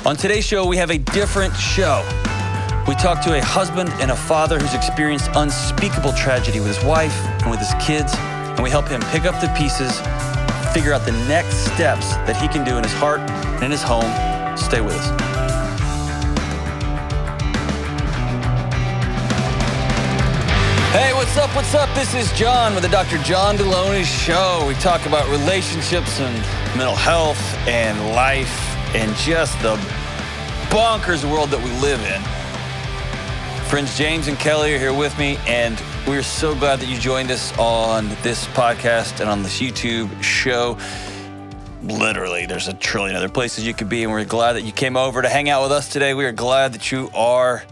On today's show, we have a different show. We talk to a husband and a father who's experienced unspeakable tragedy with his wife and with his kids, and we help him pick up the pieces, figure out the next steps that he can do in his heart and in his home. Stay with us. Hey, what's up? What's up? This is John with the Dr. John Delony Show. We talk about relationships and mental health and life and just the bonkers world that we live in. Friends James and Kelly are here with me, and we're so glad that you joined us on this podcast and on this YouTube show. Literally, there's a trillion other places you could be, and we're glad that you came over to hang out with us today. We are glad that you are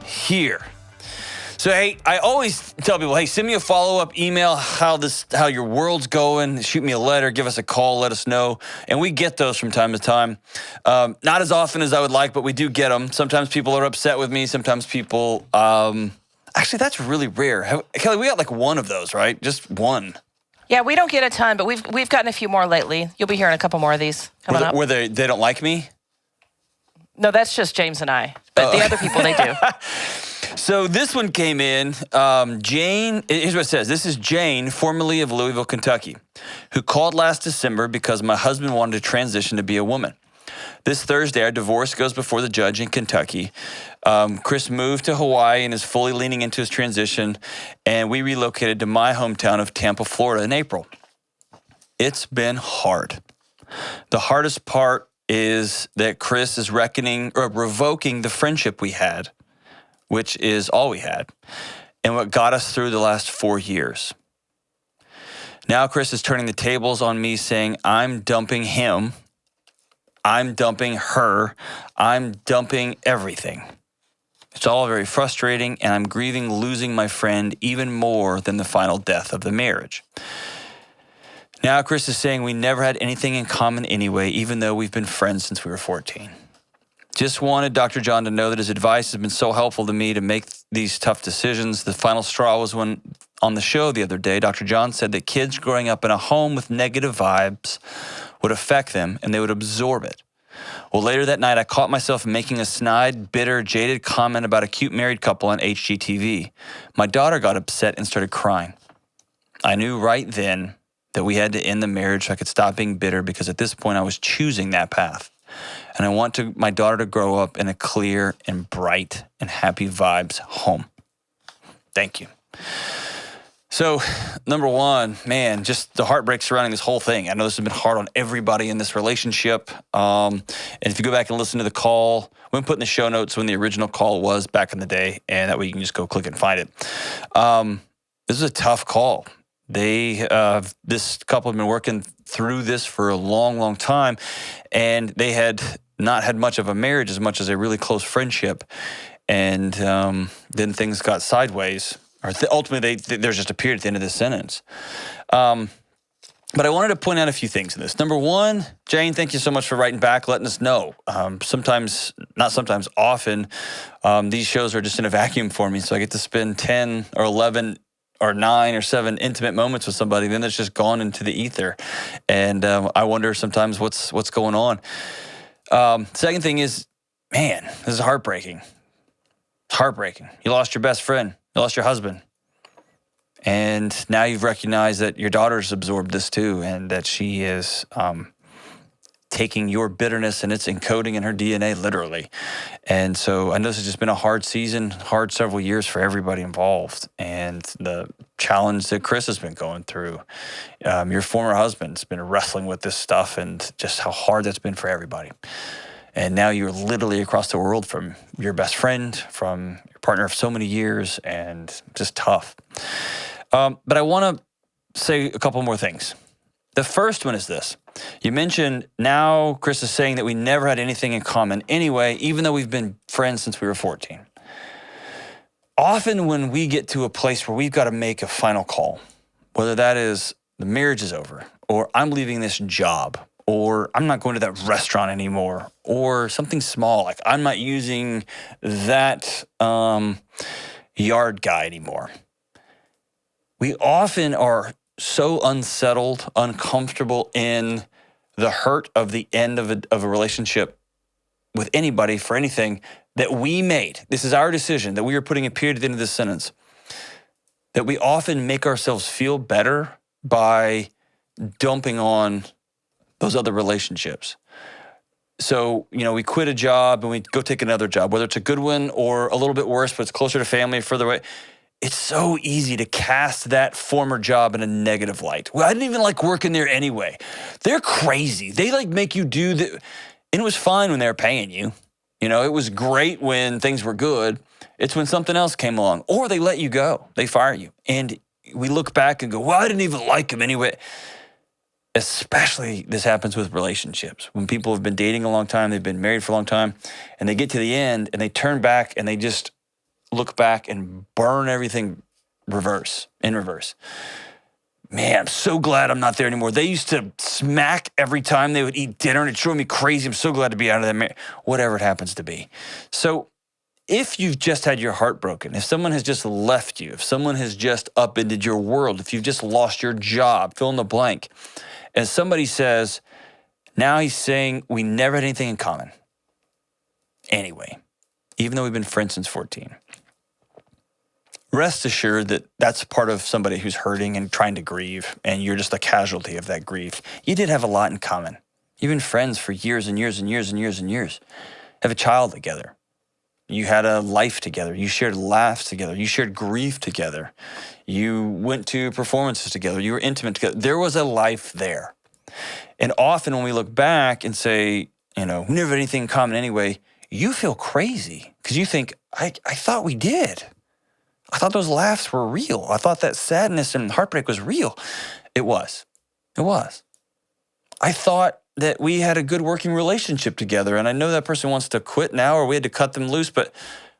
here. So, hey, I always tell people, hey, send me a follow-up email, how your world's going, shoot me a letter, give us a call, let us know. And we get those from time to time. Not as often as I would like, but we do get them. Sometimes people are upset with me. Sometimes people, actually, that's really rare. Kelly, we got like one of those, right? Just one. Yeah, we don't get a ton, but we've gotten a few more lately. You'll be hearing a couple more of these coming up. Where they don't like me? No, that's just James and I. But the other people, they do. So this one came in, Jane, here's what it says. This is Jane, formerly of Louisville, Kentucky, who called last December because my husband wanted to transition to be a woman. This Thursday, our divorce goes before the judge in Kentucky. Chris moved to Hawaii and is fully leaning into his transition, and we relocated to my hometown of Tampa, Florida in April. It's been hard. The hardest part is that Chris is revoking the friendship we had, which is all we had, and what got us through the last 4 years. Now Chris is turning the tables on me, saying I'm dumping him, I'm dumping her, I'm dumping everything. It's all very frustrating, and I'm grieving losing my friend even more than the final death of the marriage. Now Chris is saying we never had anything in common anyway, even though we've been friends since we were 14. Just wanted Dr. John to know that his advice has been so helpful to me to make these tough decisions. The final straw was when, on the show the other day, Dr. John said that kids growing up in a home with negative vibes would affect them and they would absorb it. Well, later that night, I caught myself making a snide, bitter, jaded comment about a cute married couple on HGTV. My daughter got upset and started crying. I knew right then that we had to end the marriage so I could stop being bitter, because at this point I was choosing that path. And I want my daughter to grow up in a clear and bright and happy vibes home. Thank you. So, number one, man, just the heartbreak surrounding this whole thing. I know this has been hard on everybody in this relationship. And if you go back and listen to the call, we'll put in the show notes when the original call was back in the day, and that way you can just go click and find it. This is a tough call. This couple have been working through this for a long, long time, and they had not had much of a marriage as much as a really close friendship, and then things got sideways, or ultimately there's just a period at the end of this sentence. But I wanted to point out a few things in this. Number one, Jane, thank you so much for writing back, letting us know. Often, these shows are just in a vacuum for me, so I get to spend 10 or 11 or 9 or 7 intimate moments with somebody, then it's just gone into the ether. And I wonder sometimes what's going on. Second thing is, man, this is heartbreaking. It's heartbreaking. You lost your best friend. You lost your husband. And now you've recognized that your daughter's absorbed this too, and that she is taking your bitterness and it's encoding in her DNA literally. And so I know this has just been a hard season, hard several years for everybody involved. And the challenge that Chris has been going through, your former husband's been wrestling with this stuff, and just how hard that's been for everybody. And now you're literally across the world from your best friend, from your partner of so many years, and just tough. But I want to say a couple more things. The first one is this. You mentioned now Chris is saying that we never had anything in common anyway, even though we've been friends since we were 14. Often when we get to a place where we've got to make a final call, whether that is the marriage is over, or I'm leaving this job, or I'm not going to that restaurant anymore, or something small, like I'm not using that yard guy anymore. We often are so unsettled, uncomfortable in the hurt of the end of a relationship with anybody for anything that we made. This is our decision that we are putting a period at the end of this sentence. That we often make ourselves feel better by dumping on those other relationships. So, we quit a job and we go take another job, whether it's a good one or a little bit worse, but it's closer to family, further away. It's so easy to cast that former job in a negative light. Well, I didn't even like working there anyway. They're crazy. They make you do the, and it was fine when they were paying you. It was great when things were good. It's when something else came along or they let you go, they fire you. And we look back and go, well, I didn't even like him anyway. Especially this happens with relationships. When people have been dating a long time, they've been married for a long time, and they get to the end and they turn back and they just look back and burn everything in reverse. Man, I'm so glad I'm not there anymore. They used to smack every time they would eat dinner, and it drove me crazy. I'm so glad to be out of that marriage, whatever it happens to be. So if you've just had your heart broken, if someone has just left you, if someone has just upended your world, if you've just lost your job, fill in the blank, as somebody says, now he's saying we never had anything in common. Anyway, even though we've been friends since 14. Rest assured that that's part of somebody who's hurting and trying to grieve, and you're just a casualty of that grief. You did have a lot in common. You've been friends for years and years and years and years and years. Have a child together. You had a life together. You shared laughs together. You shared grief together. You went to performances together. You were intimate together. There was a life there. And often when we look back and say, we never had anything in common anyway, you feel crazy because you think, I thought we did. I thought those laughs were real. I thought that sadness and heartbreak was real. It was. I thought that we had a good working relationship together, and I know that person wants to quit now or we had to cut them loose, but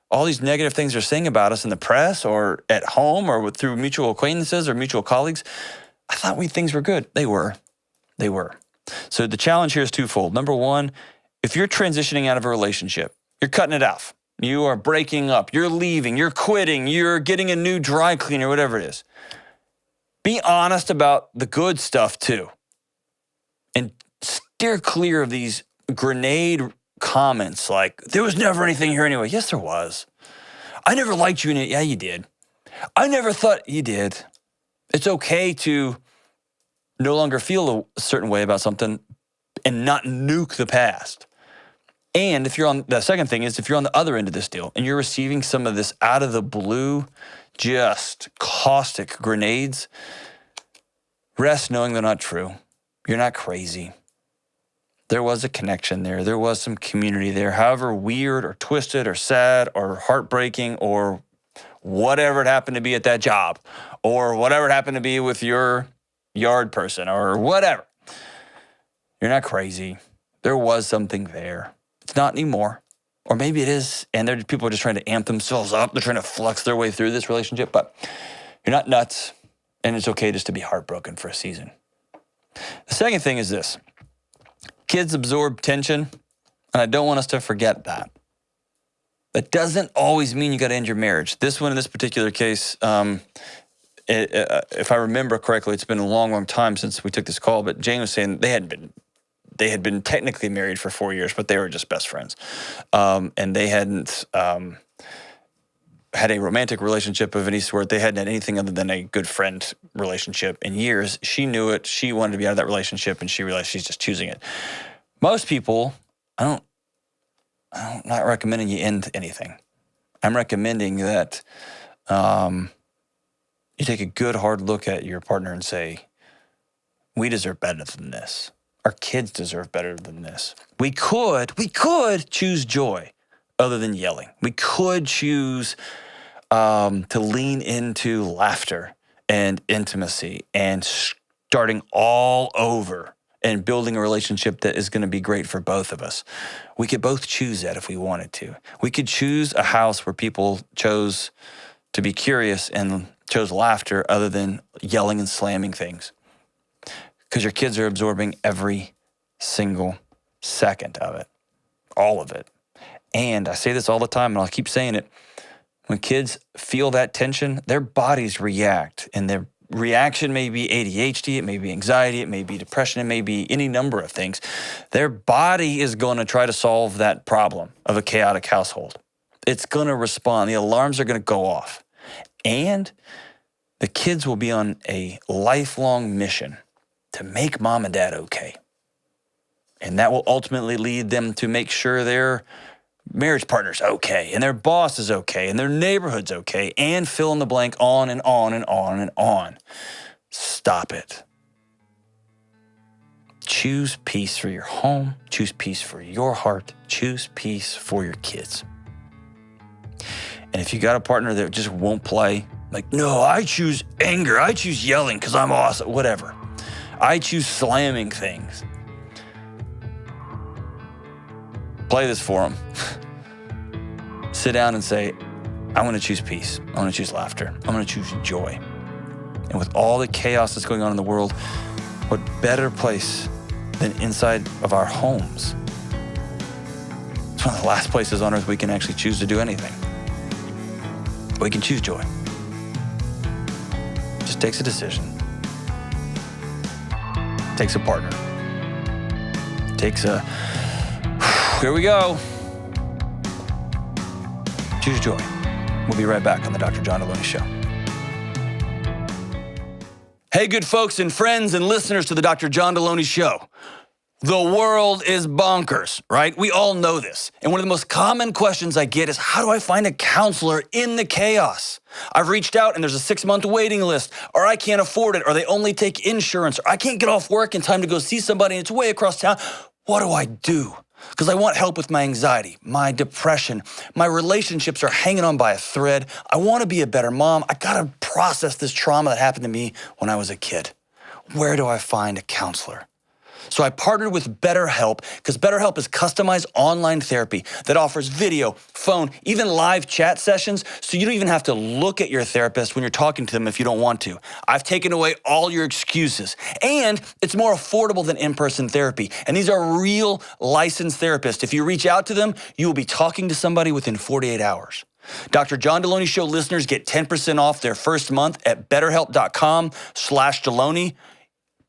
all these negative things they're saying about us in the press or at home or through mutual acquaintances or mutual colleagues, I thought things were good. They were. So the challenge here is twofold. Number one, if you're transitioning out of a relationship, you're cutting it off. You are breaking up, you're leaving, you're quitting, you're getting a new dry cleaner, whatever it is. Be honest about the good stuff too. And steer clear of these grenade comments like, there was never anything here anyway. Yes, there was. I never liked you in it. Yeah, you did. I never thought you did. It's okay to no longer feel a certain way about something and not nuke the past. And if you're on, the second thing is if you're on the other end of this deal and you're receiving some of this out of the blue, just caustic grenades, rest knowing they're not true. You're not crazy. There was a connection there. There was some community there. However weird or twisted or sad or heartbreaking or whatever it happened to be at that job or whatever it happened to be with your yard person or whatever. You're not crazy. There was something there. It's not anymore. Or maybe it is, and people are just trying to amp themselves up. They're trying to flex their way through this relationship, but you're not nuts, and it's okay just to be heartbroken for a season. The second thing is this. Kids absorb tension, and I don't want us to forget that. That doesn't always mean you got to end your marriage. This one, in this particular case, if I remember correctly, it's been a long, long time since we took this call, but Jane was saying they had been technically married for 4 years, but they were just best friends. And they hadn't had a romantic relationship of any sort. They hadn't had anything other than a good friend relationship in years. She knew it. She wanted to be out of that relationship, and she realized she's just choosing it. Most people, I'm not recommending you end anything. I'm recommending that you take a good hard look at your partner and say, we deserve better than this. Our kids deserve better than this. We could choose joy other than yelling. We could choose to lean into laughter and intimacy and starting all over and building a relationship that is going to be great for both of us. We could both choose that if we wanted to. We could choose a house where people chose to be curious and chose laughter other than yelling and slamming things. Because your kids are absorbing every single second of it, all of it. And I say this all the time, and I'll keep saying it. When kids feel that tension, their bodies react, and reaction may be ADHD, it may be anxiety, it may be depression, it may be any number of things. Their body is going to try to solve that problem of a chaotic household. It's going to respond. The alarms are going to go off. And the kids will be on a lifelong mission to make mom and dad okay. And that will ultimately lead them to make sure their marriage partner's okay, and their boss is okay, and their neighborhood's okay, and fill in the blank, on and on and on and on. Stop it. Choose peace for your home. Choose peace for your heart. Choose peace for your kids. And if you got a partner that just won't play, like, no, I choose anger. I choose yelling because I'm awesome, whatever. I choose slamming things. Play this for them. Sit down and say, I want to choose peace. I want to choose laughter. I want to choose joy. And with all the chaos that's going on in the world, what better place than inside of our homes? It's one of the last places on earth we can actually choose to do anything. We can choose joy. It just takes a decision. It takes a partner. It takes a, here we go. Choose joy. We'll be right back on the Dr. John Delony Show. Hey, good folks and friends and listeners to the Dr. John Delony Show. The world is bonkers, right? We all know this. And one of the most common questions I get is, how do I find a counselor in the chaos? I've reached out and there's a 6-month waiting list, or I can't afford it, or they only take insurance, or I can't get off work in time to go see somebody and it's way across town. What do I do? Because I want help with my anxiety, my depression, my relationships are hanging on by a thread. I want to be a better mom. I got to process this trauma that happened to me when I was a kid. Where do I find a counselor? So I partnered with BetterHelp because BetterHelp is customized online therapy that offers video, phone, even live chat sessions, so you don't even have to look at your therapist when you're talking to them if you don't want to. I've taken away all your excuses, and it's more affordable than in-person therapy. And these are real licensed therapists. If you reach out to them, you will be talking to somebody within 48 hours. Dr. John Delony Show listeners get 10% off their first month at betterhelp.com/Delony.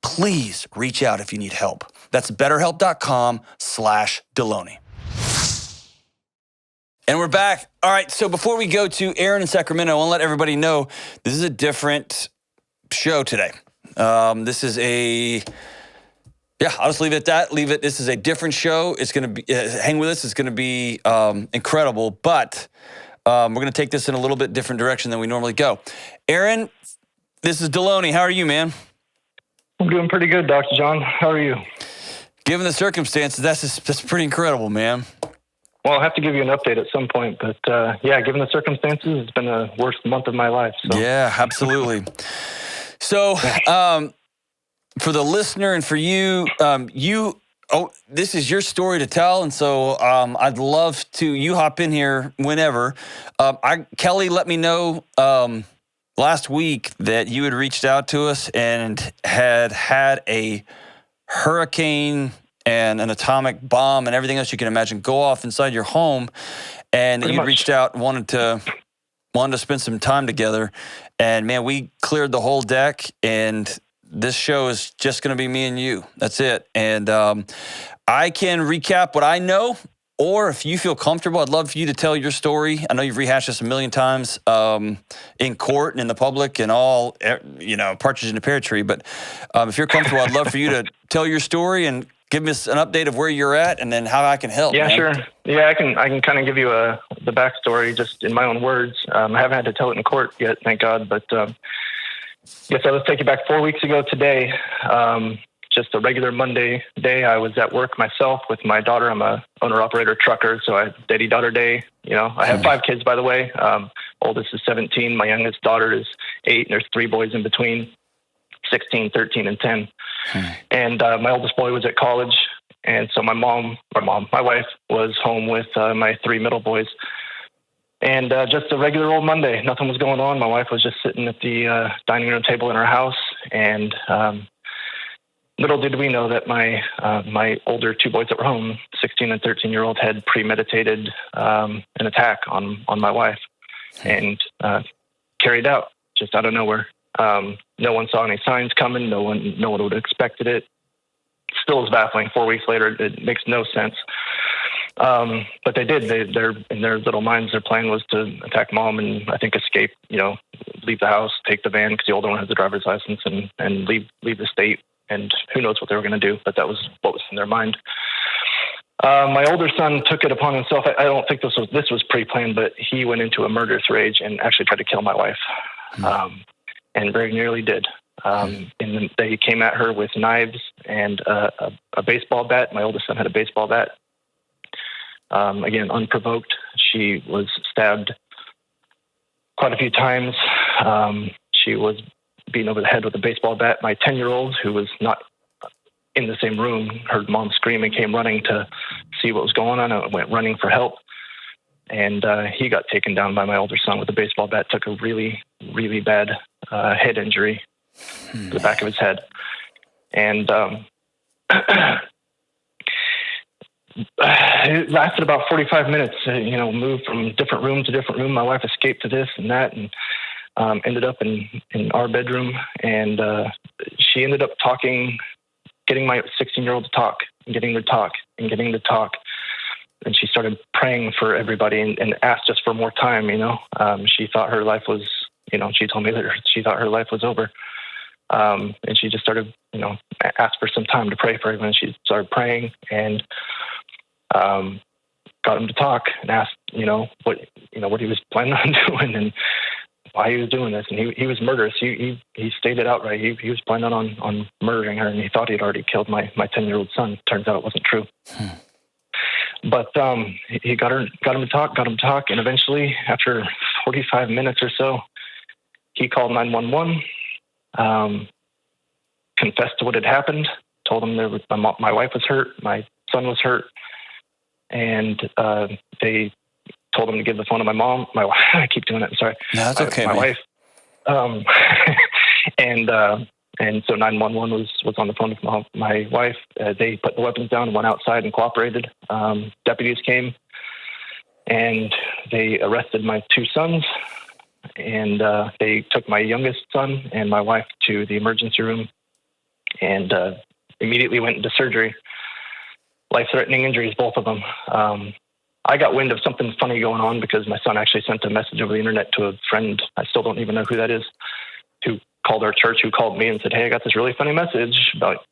Please reach out if you need help. That's betterhelp.com/Delony. And we're back. All right, so before we go to Aaron in Sacramento, I want to let everybody know this is a different show today. This is a, I'll just leave it at that. This is a different show. It's going to be, hang with us. It's going to be incredible, but we're going to take this in a little bit different direction than we normally go. Aaron, this is Delony. How are you, man? I'm doing pretty good, Dr. John. How are you? Given the circumstances, that's pretty incredible, man. Well, I'll have to give you an update at some point, but given the circumstances, it's been the worst month of my life. So. Yeah, absolutely. So, for the listener and for you, this is your story to tell, and so I'd love you hop in here whenever. Kelly let me know last week that you had reached out to us and had a hurricane and an atomic bomb and everything else you can imagine go off inside your home, and you reached out and wanted to spend some time together. And man, we cleared the whole deck, and this show is just going to be me and you. That's it. And I can recap what I know. Or if you feel comfortable, I'd love for you to tell your story. I know you've rehashed this a million times in court and in the public and all, partridge in a pear tree. But if you're comfortable, I'd love for you to tell your story and give us an update of where you're at and then how I can help. Yeah, man. Sure. Yeah, I can kind of give you the backstory just in my own words. I haven't had to tell it in court yet, thank God. But so let's take you back 4 weeks ago today. Just a regular Monday day. I was at work myself with my daughter. I'm a owner-operator trucker, so I had daddy-daughter day. I have 5 kids, by the way. Oldest is 17. My youngest daughter is 8, and there's 3 boys in between, 16, 13, and 10. And my oldest boy was at college, and so my wife was home with my 3 middle boys. And just a regular old Monday. Nothing was going on. My wife was just sitting at the dining room table in her house, and little did we know that my older 2 boys that were home, 16 and 13-year-old, had premeditated an attack on my wife and carried out just out of nowhere. No one saw any signs coming. No one would have expected it. Still is baffling. 4 weeks later, it makes no sense. But they did. They're in their little minds. Their plan was to attack mom and I think escape. Leave the house, take the van because the older one has the driver's license, and leave the state. And who knows what they were going to do? But that was what was in their mind. My older son took it upon himself. I don't think this was pre-planned, but he went into a murderous rage and actually tried to kill my wife, and very nearly did. They came at her with knives and a baseball bat. My oldest son had a baseball bat. Again, unprovoked. She was stabbed quite a few times. She was beaten over the head with a baseball bat. My 10-year-old, who was not in the same room, heard mom scream and came running to see what was going on and went running for help. And he got taken down by my older son with a baseball bat, took a really, really bad head injury to the back of his head. And it lasted about 45 minutes, moved from different room to different room. My wife escaped to this and that and ended up in our bedroom. And she ended up getting my 16-year-old to talk and getting to talk and getting to talk. And she started praying for everybody and asked us for more time, She thought her life was, she told me that she thought her life was over. And she just started, asked for some time to pray for everyone. She started praying and got him to talk and asked, what he was planning on doing and why he was doing this. And he was murderous. He stated outright he was planning on murdering her, and he thought he had already killed my 10-year-old son. Turns out it wasn't true. But he got him to talk, and eventually, after 45 minutes or so, he called 911, confessed to what had happened, told him my wife was hurt, my son was hurt, and they told him to give the phone to my mom. I keep doing it. I'm sorry. No, that's okay. My man. wife. And so 911 was on the phone with my wife. They put the weapons down, went outside, and cooperated. Deputies came, and they arrested my two sons, and they took my youngest son and my wife to the emergency room, and immediately went into surgery. Life-threatening injuries, both of them. I got wind of something funny going on because my son actually sent a message over the internet to a friend. I still don't even know who that is, who called our church, who called me and said, "Hey, I got this really funny message about,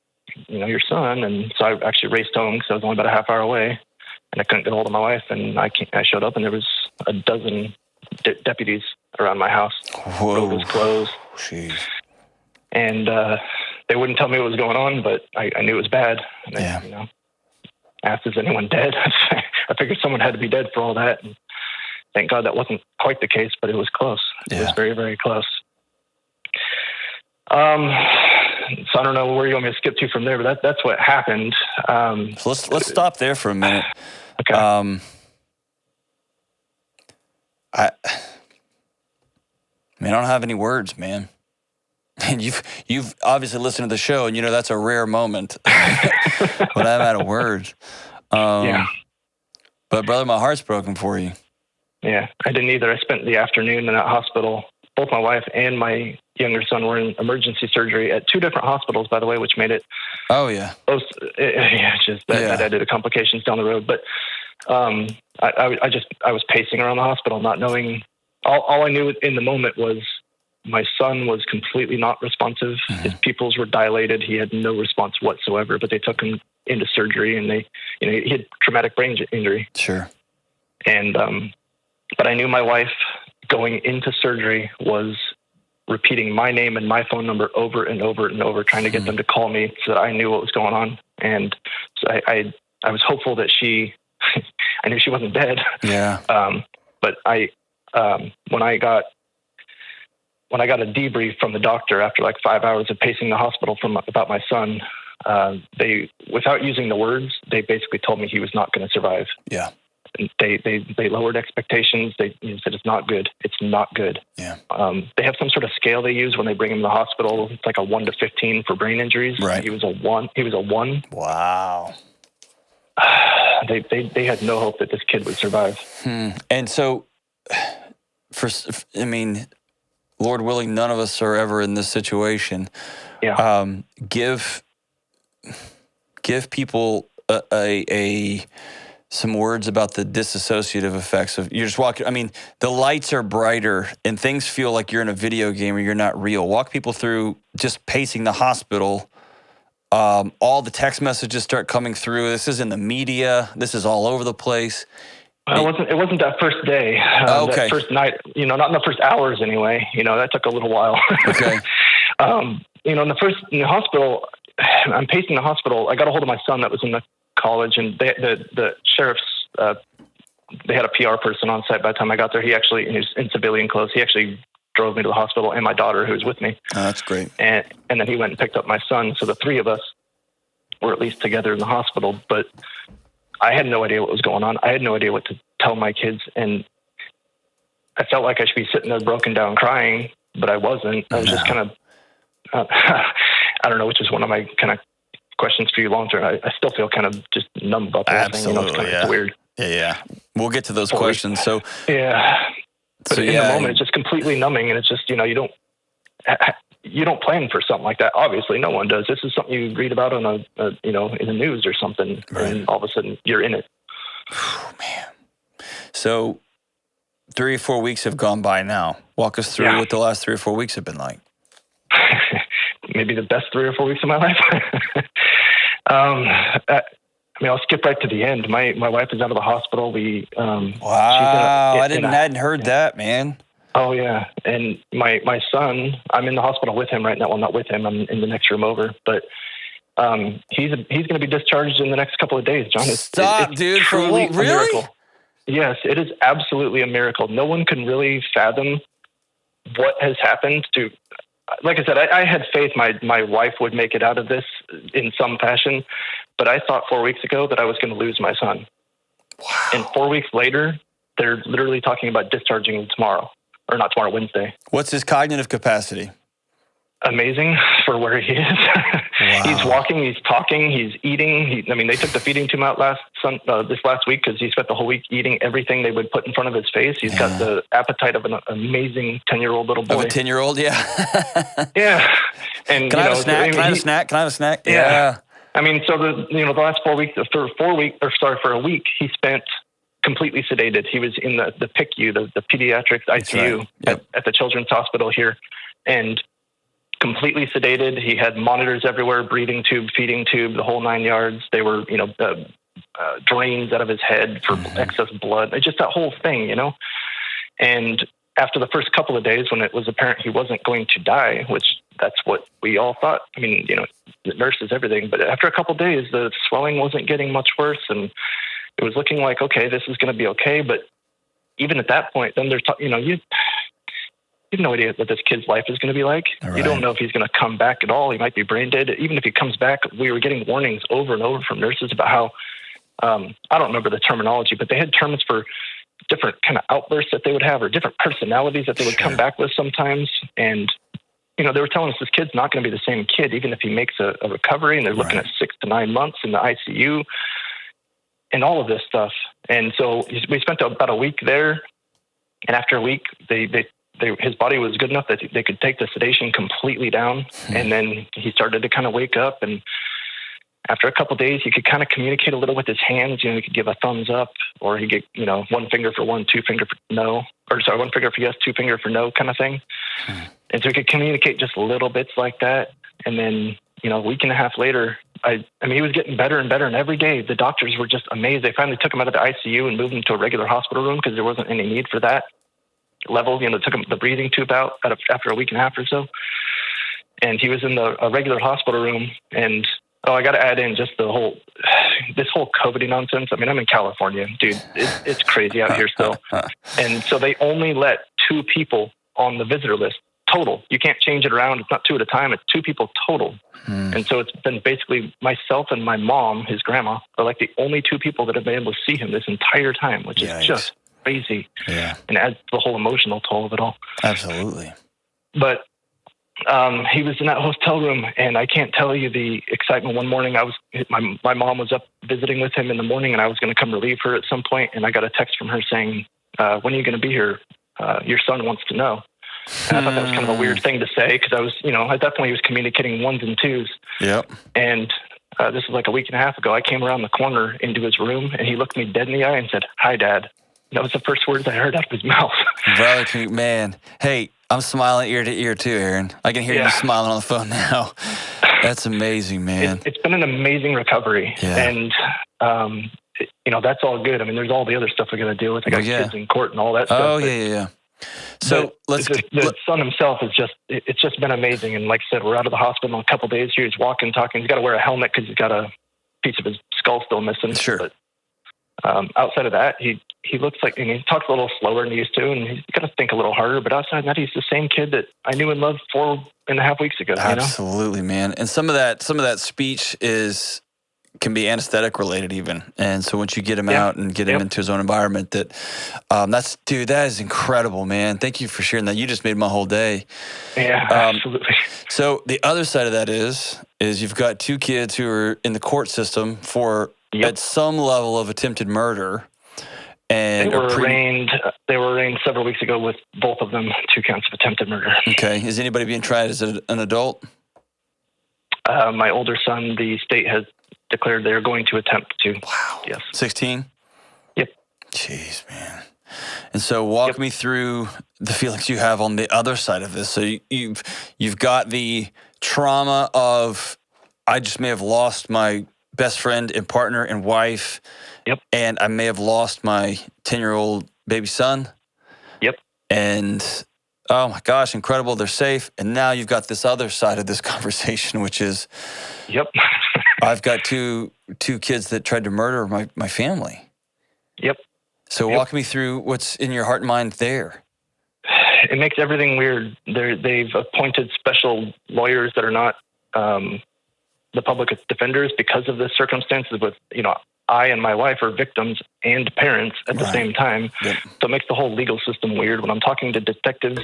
your son." And so I actually raced home because I was only about a half hour away, and I couldn't get hold of my wife. And I showed up, and there was a dozen deputies around my house. Whoa. Road was closed. Jeez. And they wouldn't tell me what was going on, but I knew it was bad. And Yeah. asked, "Is anyone dead?" I figured someone had to be dead for all that. And thank God that wasn't quite the case, but it was close. Yeah. It was very, very close. So I don't know where you want me to skip to from there, but that's what happened. So let's stop there for a minute. Okay. I don't have any words, man. And you've obviously listened to the show, and that's a rare moment. But I'm out of words. Yeah. But brother, my heart's broken for you. Yeah, I didn't either. I spent the afternoon in that hospital. Both my wife and my younger son were in emergency surgery at two different hospitals, by the way, which made it. Oh yeah. That added to complications down the road. But I was pacing around the hospital, not knowing. All I knew in the moment was my son was completely not responsive. Mm-hmm. His pupils were dilated. He had no response whatsoever. But they took him into surgery, and he had traumatic brain injury. Sure. And but I knew my wife going into surgery was repeating my name and my phone number over and over and over, trying to get them to call me so that I knew what was going on. And so I was hopeful that I knew she wasn't dead. Yeah. But when I got a debrief from the doctor after like 5 hours of pacing the hospital about my son, they, without using the words, they basically told me he was not going to survive. Yeah. And they lowered expectations. They said it's not good. It's not good. Yeah. They have some sort of scale they use when they bring him to the hospital. It's like a 1 to 15 for brain injuries. Right. He was a 1. Wow. They had no hope that this kid would survive. And so, Lord willing, none of us are ever in this situation. Yeah. Give people some words about the dissociative effects of you're just walking. I mean, the lights are brighter and things feel like you're in a video game or you're not real. Walk people through just pacing the hospital. All the text messages start coming through. This is in the media. This is all over the place. It wasn't that first day. Okay. That first night, not in the first hours anyway. That took a little while. Okay. In the hospital, I'm pacing the hospital. I got a hold of my son that was in the college, and the sheriff's, they had a PR person on site by the time I got there. He was in civilian clothes. He actually drove me to the hospital, and my daughter, who was with me. Oh, that's great. And then he went and picked up my son. So the three of us were at least together in the hospital, but I had no idea what was going on. I had no idea what to tell my kids. And I felt like I should be sitting there broken down crying, but I wasn't. I was just kind of, I don't know, which is one of my kind of questions for you long term. I still feel kind of just numb about the whole thing. It's kind of weird. Yeah. We'll get to those questions. So, yeah. But in the moment, it's just completely numbing. And it's just, you don't plan for something like that. Obviously, no one does. This is something you read about on in the news or something, right. And all of a sudden you're in it. Oh, man. So 3 or 4 weeks have gone by now. Walk us through what the last 3 or 4 weeks have been like. Maybe the best 3 or 4 weeks of my life. I'll skip right to the end. My wife is out of the hospital. Wow, I hadn't heard that, man. Oh yeah, and my son, I'm in the hospital with him right now. Well, not with him. I'm in the next room over. But he's going to be discharged in the next couple of days. John, Stop, dude! For a week, really? Miracle. Yes, it is absolutely a miracle. No one can really fathom what has happened to. Like I said, I had faith my wife would make it out of this in some fashion, but I thought 4 weeks ago that I was going to lose my son. Wow. And 4 weeks later, they're literally talking about discharging him tomorrow. Or not tomorrow, Wednesday. What's his cognitive capacity? Amazing for where he is. Wow. He's walking, he's talking, he's eating. They took the feeding tube out this last week because he spent the whole week eating everything they would put in front of his face. He's got the appetite of an amazing 10-year-old little boy. Of a 10-year-old, yeah. Yeah. And Can I have a snack? Can I have a snack? Yeah. So the last 4 weeks, for a week, he spent completely sedated. He was in the PICU, the pediatrics ICU at the Children's Hospital here, and completely sedated. He had monitors everywhere, breathing tube, feeding tube, the whole 9 yards. They were, drains out of his head for excess blood. Just that whole thing, And after the first couple of days, when it was apparent he wasn't going to die, which that's what we all thought. The nurses, everything. But after a couple of days, the swelling wasn't getting much worse, and it was looking like, okay, this is going to be okay. But even at that point, then there's, you have no idea what this kid's life is going to be like. Right. You don't know if he's going to come back at all. He might be brain dead. Even if he comes back, we were getting warnings over and over from nurses about how, I don't remember the terminology, but they had terms for different kind of outbursts that they would have or different personalities that they would come back with sometimes. And, they were telling us this kid's not going to be the same kid, even if he makes a recovery, and they're looking at 6 to 9 months in the ICU and all of this stuff. And so we spent about a week there. And after a week, his body was good enough that they could take the sedation completely down. And then he started to kind of wake up. And after a couple of days, he could kind of communicate a little with his hands. He could give a thumbs up, or he could, one finger for one, 2 finger for no, one finger for yes, 2 finger for no kind of thing. And so he could communicate just little bits like that. And then, a week and a half later, he was getting better and better. And every day the doctors were just amazed. They finally took him out of the ICU and moved him to a regular hospital room because there wasn't any need for that level. Took him the breathing tube out after a week and a half or so. And he was in a regular hospital room. And I got to add in just this whole COVID nonsense. I'm in California, dude. It's crazy out here still. And so they only let 2 people on the visitor list total. You can't change it around. It's not 2 at a time. It's 2 people total. And so it's been basically myself and my mom, his grandma, are like the only 2 people that have been able to see him this entire time, which is just crazy. Yeah. And adds to the whole emotional toll of it all. Absolutely. But he was in that hotel room, and I can't tell you the excitement. One morning, my mom was up visiting with him in the morning, and I was going to come relieve her at some point, and I got a text from her saying, when are you going to be here? Your son wants to know. And I thought that was kind of a weird thing to say because I definitely was communicating ones and twos. Yep. And this was like a week and a half ago. I came around the corner into his room, and he looked me dead in the eye and said, "Hi, Dad." That was the first words I heard out of his mouth. Brother, man. Hey, I'm smiling ear to ear too, Aaron. I can hear you smiling on the phone now. That's amazing, man. It's been an amazing recovery. Yeah. And, that's all good. I mean, there's all the other stuff we got to deal with. I got kids in court and all that stuff. Oh, yeah. So the son himself it's just been amazing. And like I said, we're out of the hospital in a couple of days here. He's walking, talking. He's got to wear a helmet because he's got a piece of his skull still missing. Sure. But outside of that, he looks like, and he talks a little slower than he used to, and he's got to think a little harder. But outside of that, he's the same kid that I knew and loved 4.5 weeks ago. Absolutely, man. And some of that speech can be anesthetic related even. And so once you get him out and get him into his own environment, that is incredible, man. Thank you for sharing that. You just made my whole day. Yeah, absolutely. So the other side of that is you've got 2 kids who are in the court system for at some level of attempted murder. And they were arraigned several weeks ago with both of them 2 counts of attempted murder. Okay. Is anybody being tried as an adult? My older son, the state has declared they're going to attempt to. Wow. Yes. 16? Yep. Jeez, man. And so walk me through the feelings you have on the other side of this. So you've got the trauma of, I just may have lost my best friend and partner and wife. Yep. And I may have lost my 10-year-old baby son. Yep. And oh my gosh, incredible. They're safe. And now you've got this other side of this conversation, which is, I've got two kids that tried to murder my family. Yep. So walk me through what's in your heart and mind there. It makes everything weird. They've appointed special lawyers that are not the public defenders because of the circumstances with, I and my wife are victims and parents at the same time. Yep. So it makes the whole legal system weird. When I'm talking to detectives,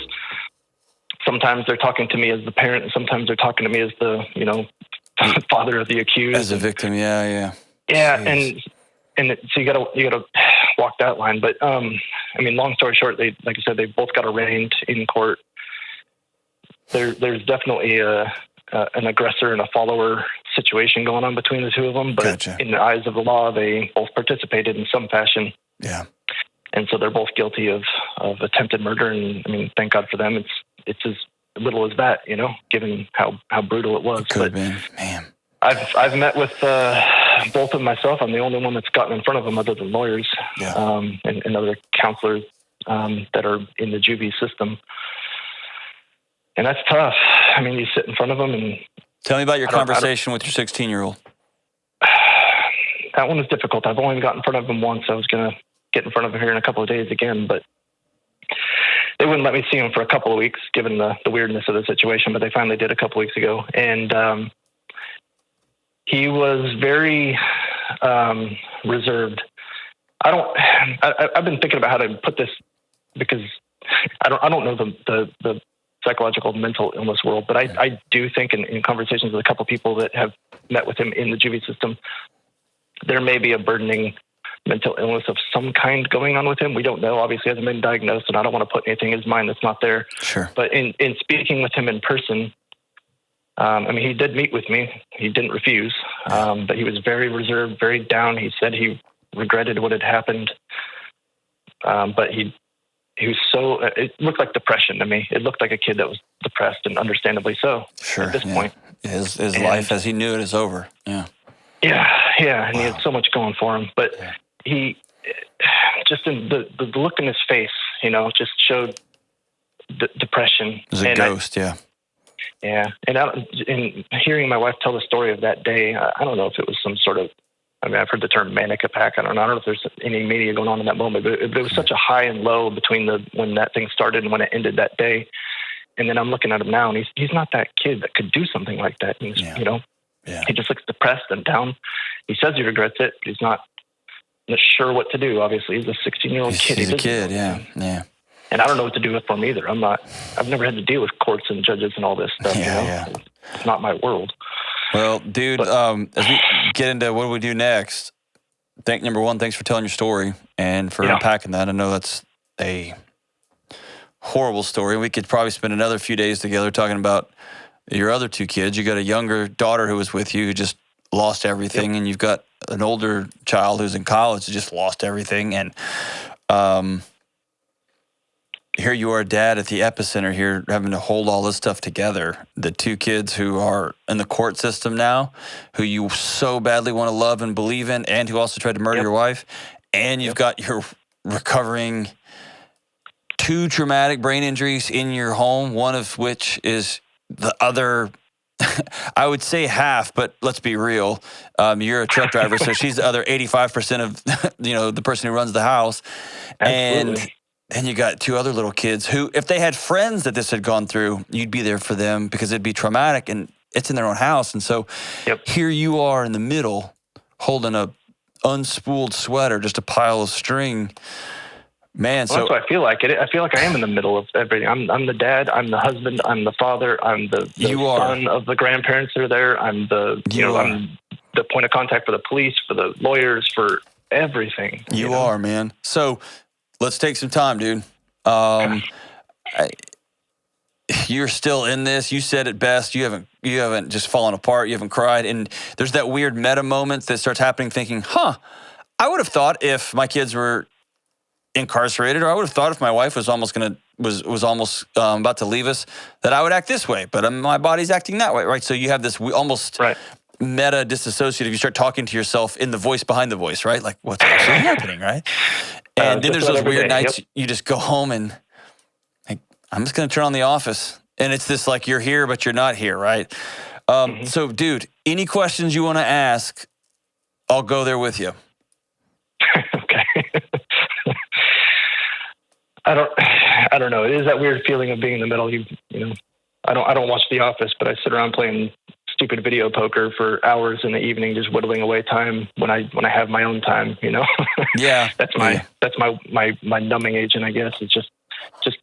sometimes they're talking to me as the parent, and sometimes they're talking to me as the, father of the accused. As a victim, yeah. Yeah, so you gotta walk that line. But long story short, they, like I said, they both got arraigned in court. There's definitely an aggressor and a follower situation going on between the 2 of them. But in the eyes of the law, they both participated in some fashion. Yeah. And so they're both guilty of attempted murder. And thank God for them. It's as little as that, given how brutal it was. Could have been, man. I've met with both of them myself. I'm the only one that's gotten in front of them other than lawyers and other counselors that are in the juvie system. And that's tough. You sit in front of them and... Tell me about your conversation with your 16-year-old. That one was difficult. I've only gotten in front of him once. I was going to get in front of him here in a couple of days again, but they wouldn't let me see him for a couple of weeks, given the weirdness of the situation, but they finally did a couple of weeks ago. And he was very reserved. I've been thinking about how to put this because I don't know the psychological mental illness world, but I do think in conversations with a couple of people that have met with him in the juvie system, there may be a burdening mental illness of some kind going on with him. We don't know. Obviously, he hasn't been diagnosed, and I don't want to put anything in his mind that's not there. Sure. But in speaking with him in person, he did meet with me. He didn't refuse, but he was very reserved, very down. He said he regretted what had happened, but he was so, it looked like depression to me. It looked like a kid that was depressed, and understandably so. Sure. At this point. His life as he knew it is over. Yeah. Yeah. And he had so much going for him, but he just in the look in his face, just showed depression. It was a ghost. Yeah. And hearing my wife tell the story of that day, I don't know if it was some sort of, I've heard the term manic attack. I don't know if there's any media going on in that moment, but it was such a high and low between when that thing started and when it ended that day. And then I'm looking at him now, and he's not that kid that could do something like that. And he just looks depressed and down. He says he regrets it, but he's not sure what to do. Obviously, he's a 16-year-old kid. He's a kid, yeah. And I don't know what to do with him either. I've never had to deal with courts and judges and all this stuff. It's not my world. Well, dude, as we get into what do we do next, number one, thanks for telling your story and for unpacking that. I know that's a horrible story. We could probably spend another few days together talking about your other two kids. You got a younger daughter who was with you who just lost everything, and you've got an older child who's in college who just lost everything. And here you are, dad, at the epicenter here, having to hold all this stuff together. The two kids who are in the court system now, who you so badly want to love and believe in, and who also tried to murder your wife. And you've got your recovering 2 traumatic brain injuries in your home, one of which is the other, I would say half, but let's be real. You're a truck driver, so she's the other 85% of, the person who runs the house. Absolutely. And then you got 2 other little kids who, if they had friends that this had gone through, you'd be there for them because it'd be traumatic, and it's in their own house. And so here you are in the middle holding a unspooled sweater, just a pile of string. Man, well, so that's what I feel like. I feel like I am in the middle of everything. I'm the dad. I'm the husband. I'm the father. I'm the son of the grandparents that are there. I'm I'm the point of contact for the police, for the lawyers, for everything. You are, man. So let's take some time, dude. You're still in this. You said it best. You haven't just fallen apart. You haven't cried. And there's that weird meta moment that starts happening, thinking, I would have thought if my kids were incarcerated, or I would have thought if my wife was almost about to leave us, that I would act this way, but my body's acting that way, right? So you have this almost meta disassociative. You start talking to yourself in the voice behind the voice, right? Like, what's actually happening, right? And then there's those weird nights you just go home and like, I'm just going to turn on The Office, and it's this like you're here but you're not here, right? So, dude, any questions you want to ask, I'll go there with you. Okay. I don't know. It is that weird feeling of being in the middle. I don't watch The Office, but I sit around playing stupid video poker for hours in the evening, just whittling away time when I have my own time. Yeah. That's my numbing agent, I guess. It's just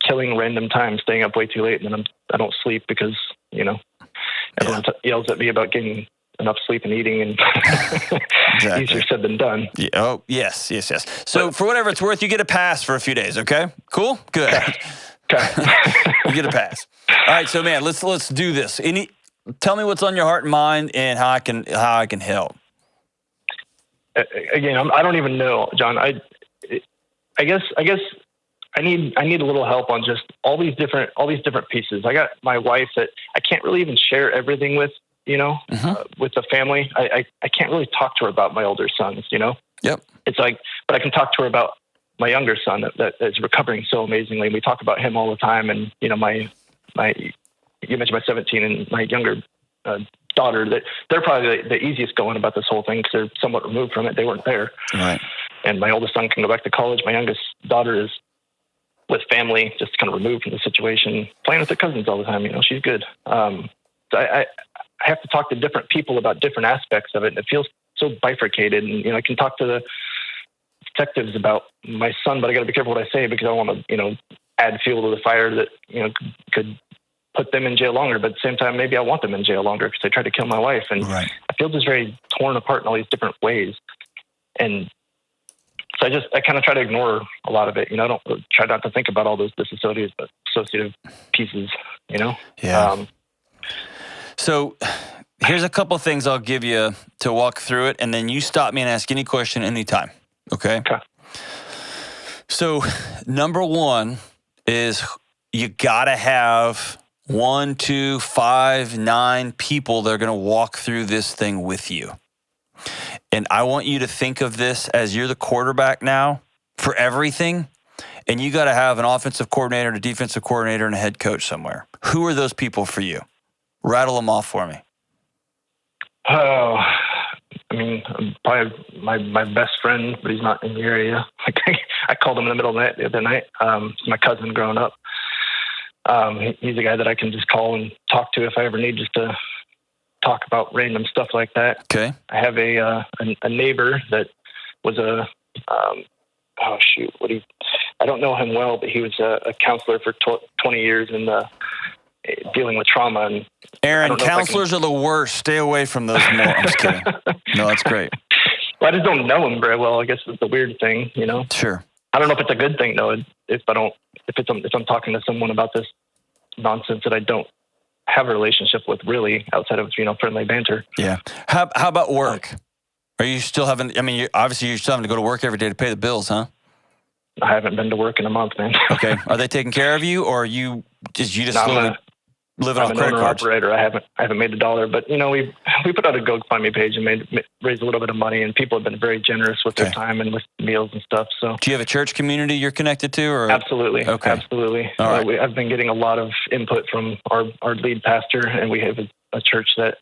killing random time, staying up way too late, and then I don't sleep because everyone yells at me about getting enough sleep and eating, and exactly. Easier said than done. Yeah. Oh, yes. So for whatever it's worth, you get a pass for a few days, okay? Cool? Good. Okay. You get a pass. All right, so man, let's do this. Tell me what's on your heart and mind and how I can help. Again, I don't even know, John. I guess I need a little help on just all these different pieces. I got my wife that I can't really even share everything with, with the family. I can't really talk to her about my older sons, Yep. It's like, but I can talk to her about my younger son that is recovering so amazingly. We talk about him all the time. And, you mentioned my 17 and my younger daughter, that they're probably the easiest going about this whole thing because they're somewhat removed from it. They weren't there. Right. And my oldest son can go back to college. My youngest daughter is with family, just kind of removed from the situation, playing with her cousins all the time. She's good. So I have to talk to different people about different aspects of it. And it feels so bifurcated. And, I can talk to the detectives about my son, but I got to be careful what I say because I want to, add fuel to the fire that, could put them in jail longer. But at the same time, maybe I want them in jail longer because they tried to kill my wife. And I feel just very torn apart in all these different ways. And so I kind of try to ignore a lot of it. I don't try not to think about all those dissociative pieces, Yeah. So here's a couple things I'll give you to walk through it, and then you stop me and ask any question anytime. Okay? So number one is you got to have 1, 2, 5, 9 people that are going to walk through this thing with you. And I want you to think of this as you're the quarterback now for everything, and you got to have an offensive coordinator, a defensive coordinator, and a head coach somewhere. Who are those people for you? Rattle them off for me. Oh, I mean, probably my best friend, but he's not in the area. I called him in the middle of the night the other night. He's my cousin growing up. He's a guy that I can just call and talk to if I ever need just to talk about random stuff like that. Okay. I have a neighbor that was I don't know him well, but he was a counselor for 20 years in dealing with trauma. And Aaron, counselors are the worst. Stay away from those more. I'm just kidding. No, that's great. Well, I just don't know him very well. I guess it's the weird thing, Sure. I don't know if it's a good thing though. If I'm talking to someone about this nonsense that I don't have a relationship with really outside of, friendly banter. Yeah. How about work? Are you still having, obviously you're still having to go to work every day to pay the bills, huh? I haven't been to work in a month, man. Okay. Are they taking care of you, or are you just slowly living off credit cards? I'm an owner-operator. I haven't made a dollar, but we put out a GoFundMe page and raised a little bit of money, and people have been very generous with their time and with meals and stuff. So, do you have a church community you're connected to, or? Absolutely. Okay. Absolutely. All right. I've been getting a lot of input from our lead pastor, and we have a church that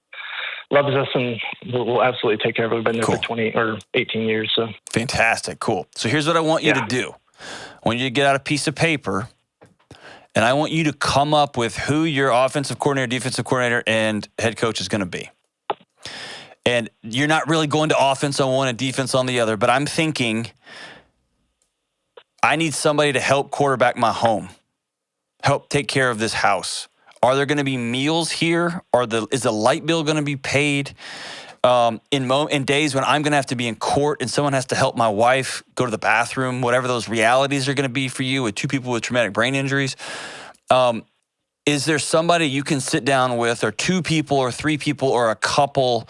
loves us and will absolutely take care of it. We've been there for 20 or 18 years. So fantastic. Cool. So here's what I want you to do. I want you to get out a piece of paper, and I want you to come up with who your offensive coordinator, defensive coordinator, and head coach is going to be. And you're not really going to offense on one and defense on the other, but I'm thinking I need somebody to help quarterback my home, help take care of this house. Are there going to be meals here? Is the light bill going to be paid? In days when I'm going to have to be in court and someone has to help my wife go to the bathroom, whatever those realities are going to be for you with two people with traumatic brain injuries, is there somebody you can sit down with, or two people or three people or a couple,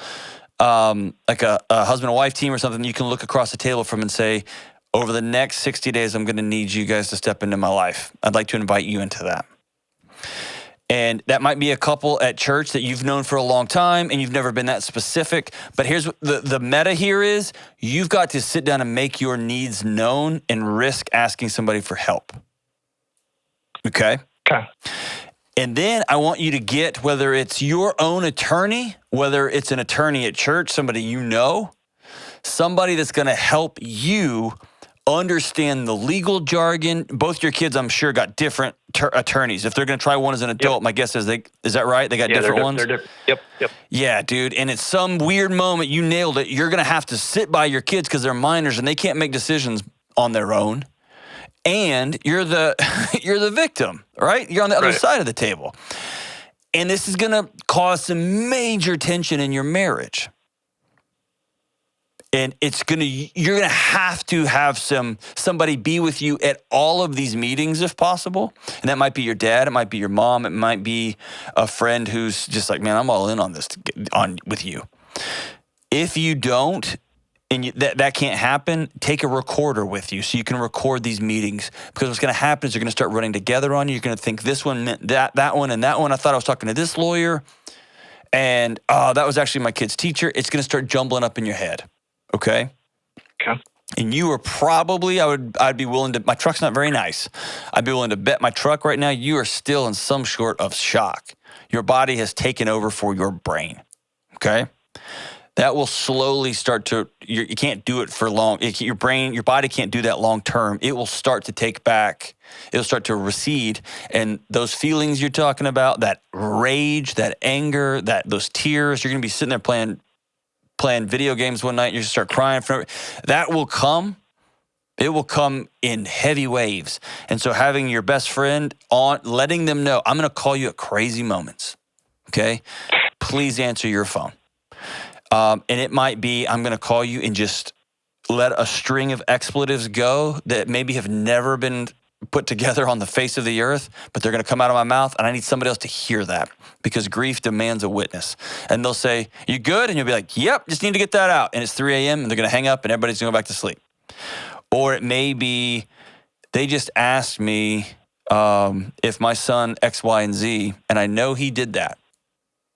like a husband and wife team or something you can look across the table from and say, over the next 60 days, I'm going to need you guys to step into my life. I'd like to invite you into that. And that might be a couple at church that you've known for a long time and you've never been that specific. But here's what the meta here is: you've got to sit down and make your needs known and risk asking somebody for help. Okay? Okay. And then I want you to get, whether it's your own attorney, whether it's an attorney at church, somebody you know, somebody that's going to help you understand the legal jargon. Both your kids, I'm sure, got different attorneys. If they're going to try one as an adult, my guess is is that right? They got different ones? They're different. Yep. Yeah, dude. And at some weird moment, you nailed it. You're going to have to sit by your kids because they're minors and they can't make decisions on their own. And you're the victim, right? You're on the other side of the table. And this is going to cause some major tension in your marriage. And you're gonna have to have somebody be with you at all of these meetings if possible. And that might be your dad, it might be your mom, it might be a friend who's just like, man, I'm all in on this with you. If you don't, and that can't happen, take a recorder with you so you can record these meetings. Because what's gonna happen is you're gonna start running together on you. You're gonna think this one meant that one, and that one. I thought I was talking to this lawyer, and that was actually my kid's teacher. It's gonna start jumbling up in your head. Okay. And you are probably, I'd be willing to, my truck's not very nice. I'd be willing to bet my truck right now, you are still in some sort of shock. Your body has taken over for your brain. Okay. That will slowly start to, you can't do it for long. Your body can't do that long term. It will start to take back. It'll start to recede. And those feelings you're talking about, that rage, that anger, those tears, you're going to be sitting there playing video games one night, you just start crying for it. That will come. It will come in heavy waves. And so having your best friend on, letting them know, I'm going to call you at crazy moments. Okay? Please answer your phone. And it might be, I'm going to call you and just let a string of expletives go that maybe have never been put together on the face of the earth, but they're going to come out of my mouth, and I need somebody else to hear that because grief demands a witness. And they'll say, you good? And you'll be like, yep, just need to get that out. And it's 3 a.m. and they're going to hang up and everybody's going to go back to sleep. Or it may be, they just asked me if my son X, Y, and Z, and I know he did that.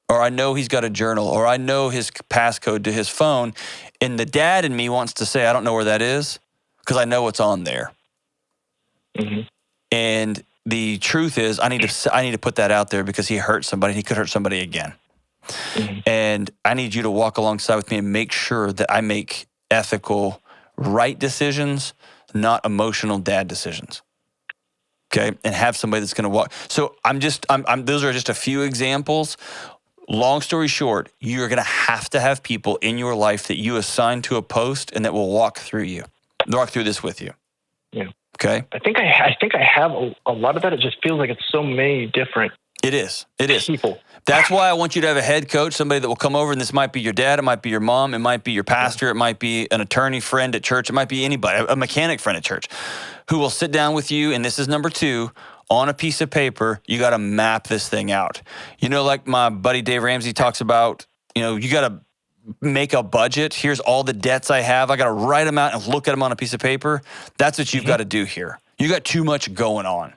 Or I know he's got a journal, or I know his passcode to his phone. And the dad in me wants to say, I don't know where that is because I know what's on there. Mm-hmm. And the truth is, I need to put that out there because he hurt somebody. He could hurt somebody again. Mm-hmm. And I need you to walk alongside with me and make sure that I make ethical, right decisions, not emotional dad decisions. Okay, and have somebody that's going to walk. So those are just a few examples. Long story short, you're going to have people in your life that you assign to a post and that will walk through this with you. Yeah. Okay. I think I have a lot of that. It just feels like it's so many different It is. It is. people. That's why I want you to have a head coach, somebody that will come over, and this might be your dad, it might be your mom, it might be your pastor, it might be an attorney friend at church, it might be anybody, a mechanic friend at church, who will sit down with you, and this is number 2, on a piece of paper, you got to map this thing out. You know, like my buddy Dave Ramsey talks about, you got to make a budget. Here's all the debts I have. I got to write them out and look at them on a piece of paper. That's what you've got to do here. You got too much going on.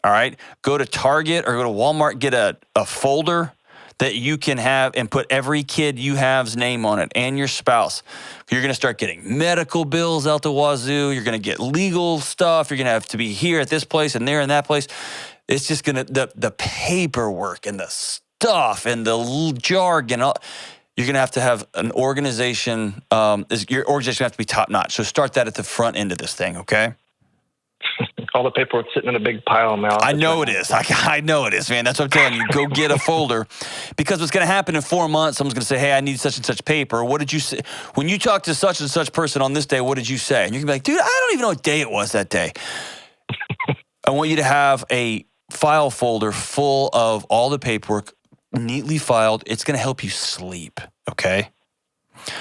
All right. Go to Target or go to Walmart, get a folder that you can have and put every kid you have's name on it and your spouse. You're going to start getting medical bills out the wazoo. You're going to get legal stuff. You're going to have to be here at this place and there and that place. It's just going to, the paperwork and the stuff and the jargon, you're going to have an organization. Your organization going to have to be top notch. So start that at the front end of this thing, okay? All the paperwork sitting in a big pile in my office. I know it is. I know it is, man. That's what I'm telling you. Go get a folder, because what's going to happen in 4 months, someone's going to say, hey, I need such and such paper. What did you say? When you talked to such and such person on this day, what did you say? And you're going to be like, dude, I don't even know what day it was that day. I want you to have a file folder full of all the paperwork, neatly filed. It's going to help you sleep, okay?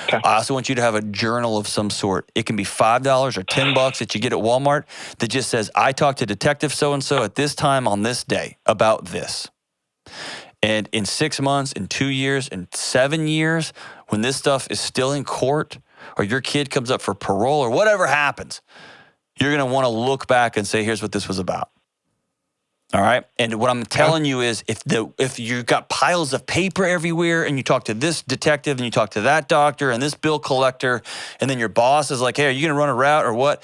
Okay. I also want you to have a journal of some sort. It can be $5 or $10 that you get at Walmart that just says, I talked to Detective so-and-so at this time on this day about this. And in 6 months, in 2 years, in 7 years, when this stuff is still in court or your kid comes up for parole or whatever happens, you're going to want to look back and say, here's what this was about. All right. And what I'm telling you is if you've got piles of paper everywhere and you talk to this detective and you talk to that doctor and this bill collector, and then your boss is like, hey, are you going to run a route or what?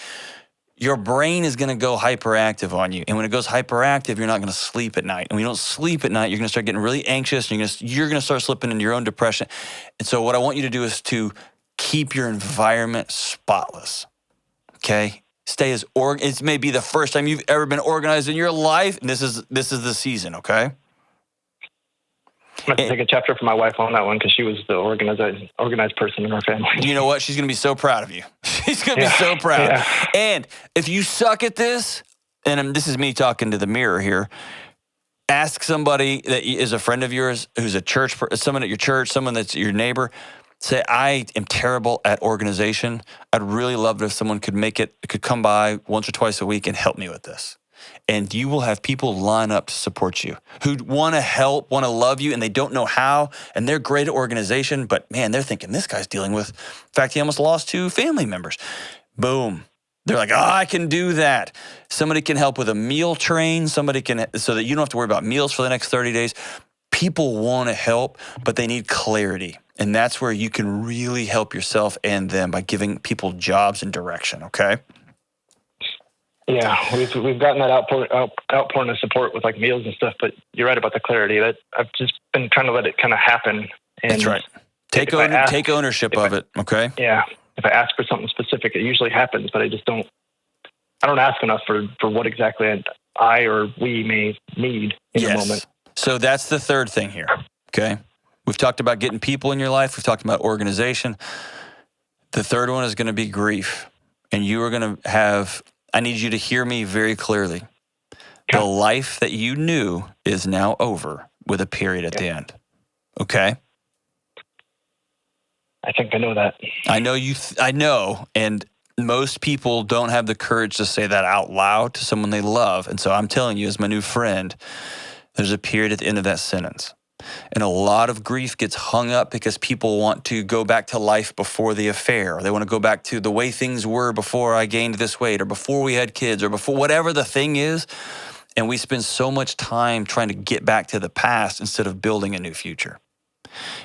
Your brain is going to go hyperactive on you. And when it goes hyperactive, you're not going to sleep at night. And when you don't sleep at night, you're going to start getting really anxious. And you're going to start slipping into your own depression. And so what I want you to do is to keep your environment spotless. Okay? Stay as it may be the first time you've ever been organized in your life, and this is the season, okay? I'm going to take a chapter from my wife on that one, because she was the organized person in our family. You know what? She's going to be so proud of you. She's going to be so proud. Yeah. And if you suck at this, and this is me talking to the mirror here, ask somebody that is a friend of yours, who's someone at your church, someone that's your neighbor. Say, I am terrible at organization. I'd really love it if someone could come by once or twice a week and help me with this. And you will have people line up to support you who want to help, want to love you, and they don't know how. And they're great at organization, but man, they're thinking this guy's dealing with, in fact, he almost lost 2 family members. Boom. They're like, oh, I can do that. Somebody can help with a meal train. Somebody can, so that you don't have to worry about meals for the next 30 days. People want to help, but they need clarity. And that's where you can really help yourself and them, by giving people jobs and direction, okay? Yeah, we've gotten that outpouring of support with like meals and stuff, but you're right about the clarity. That I've just been trying to let it kind of happen. And that's right. Take ownership of it, okay? Yeah. If I ask for something specific, it usually happens, but I don't ask enough for what exactly I or we may need in the moment. So that's the third thing here, okay? We've talked about getting people in your life. We've talked about organization. The third one is going to be grief. And you are going to have, I need you to hear me very clearly. The life that you knew is now over, with a period at the end. Okay? I think I know that. I know. And most people don't have the courage to say that out loud to someone they love. And so I'm telling you, as my new friend, there's a period at the end of that sentence. And a lot of grief gets hung up because people want to go back to life before the affair. Or they want to go back to the way things were before I gained this weight, or before we had kids, or before whatever the thing is. And we spend so much time trying to get back to the past instead of building a new future.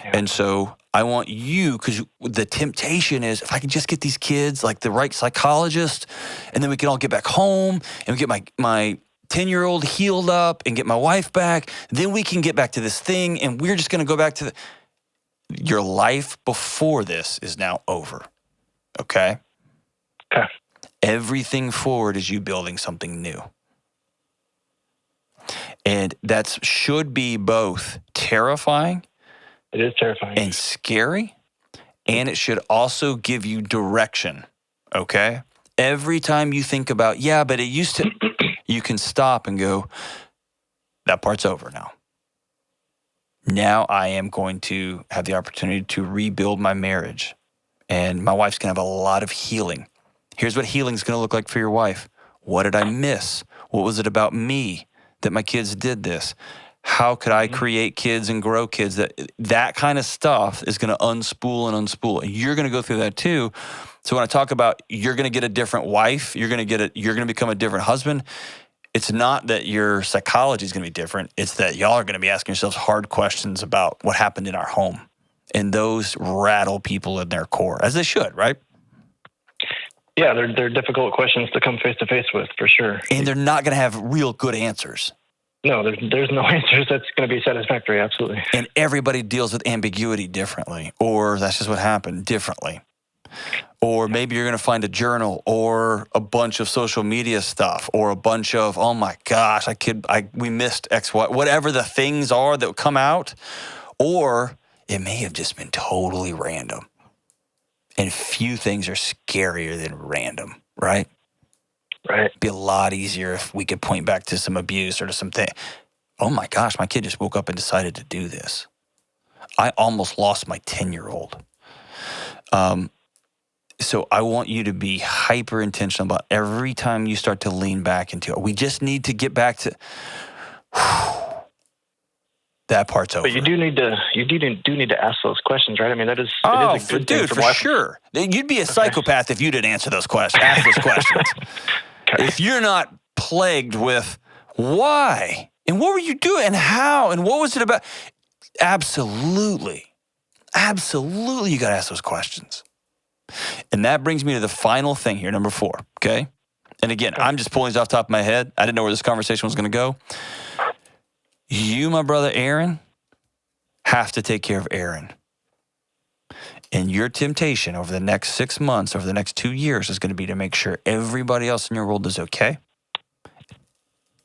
Yeah. And so I want you, because the temptation is, if I can just get these kids like the right psychologist, and then we can all get back home and we get my 10-year-old healed up and get my wife back, then we can get back to this thing, and we're just going to go back to your life before this is now over. Okay? Okay. Everything forward is you building something new. And that should be both terrifying. It is terrifying. And scary. And it should also give you direction. Okay? Every time you think about, but it used to, you can stop and go, that part's over now. Now I am going to have the opportunity to rebuild my marriage. And my wife's going to have a lot of healing. Here's what healing is going to look like for your wife. What did I miss? What was it about me that my kids did this? How could I create kids and grow kids? That kind of stuff is going to unspool and unspool. And you're going to go through that too. So when I talk about you're going to get a different wife, you're going to become a different husband, it's not that your psychology is going to be different. It's that y'all are going to be asking yourselves hard questions about what happened in our home. And those rattle people in their core, as they should, right? Yeah, they're difficult questions to come face to face with, for sure. And they're not going to have real good answers. No, there's no answers that's going to be satisfactory, absolutely. And everybody deals with ambiguity differently, or that's just what happened differently. Or maybe you're going to find a journal or a bunch of social media stuff or a bunch of, oh my gosh, we missed X, Y, whatever the things are that come out. Or it may have just been totally random. And few things are scarier than random, right? Right. It'd be a lot easier if we could point back to some abuse or to something. Oh my gosh, my kid just woke up and decided to do this. I almost lost my 10-year-old. So I want you to be hyper intentional about every time you start to lean back into it. We just need to get back to that part's over. But you do need to ask those questions, right? I mean, it is a good thing for sure. You'd be a psychopath if you didn't answer those questions. Ask those questions. Okay. If you're not plagued with why and what were you doing and how and what was it about, absolutely, you got to ask those questions. And that brings me to the final thing here, number 4. Okay. And again, I'm just pulling these off the top of my head. I didn't know where this conversation was going to go. You, my brother Aaron, have to take care of Aaron. And your temptation over the next 6 months, over the next 2 years, is going to be to make sure everybody else in your world is okay.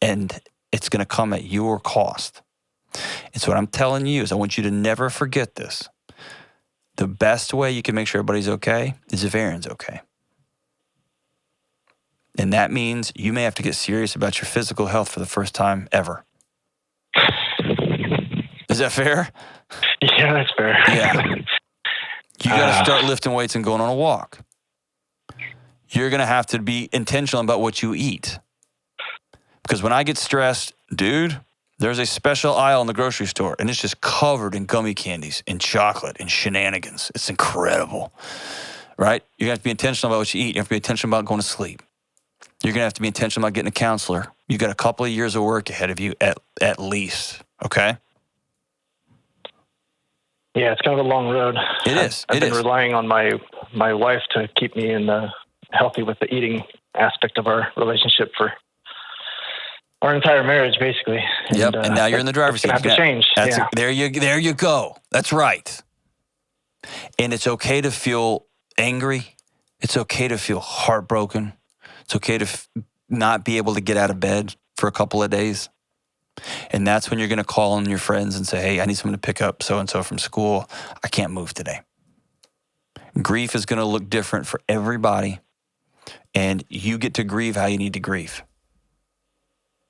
And it's going to come at your cost. And so what I'm telling you is I want you to never forget this. The best way you can make sure everybody's okay is if Aaron's okay. And that means you may have to get serious about your physical health for the first time ever. Is that fair? Yeah, that's fair. Yeah. You got to start lifting weights and going on a walk. You're going to have to be intentional about what you eat. Because when I get stressed, dude, there's a special aisle in the grocery store, and it's just covered in gummy candies and chocolate and shenanigans. It's incredible, right? You're going to have to be intentional about what you eat. You have to be intentional about going to sleep. You're going to have to be intentional about getting a counselor. You got a couple of years of work ahead of you at least, okay? Yeah, it's kind of a long road. It is. I've been relying on my wife to keep me healthy with the eating aspect of our relationship for our entire marriage, basically. Yep. And now you're in the driver's seat. Have to change. There you go. That's right. And it's okay to feel angry. It's okay to feel heartbroken. It's okay to not be able to get out of bed for a couple of days. And that's when you're going to call on your friends and say, hey, I need someone to pick up so-and-so from school. I can't move today. Grief is going to look different for everybody. And you get to grieve how you need to grieve.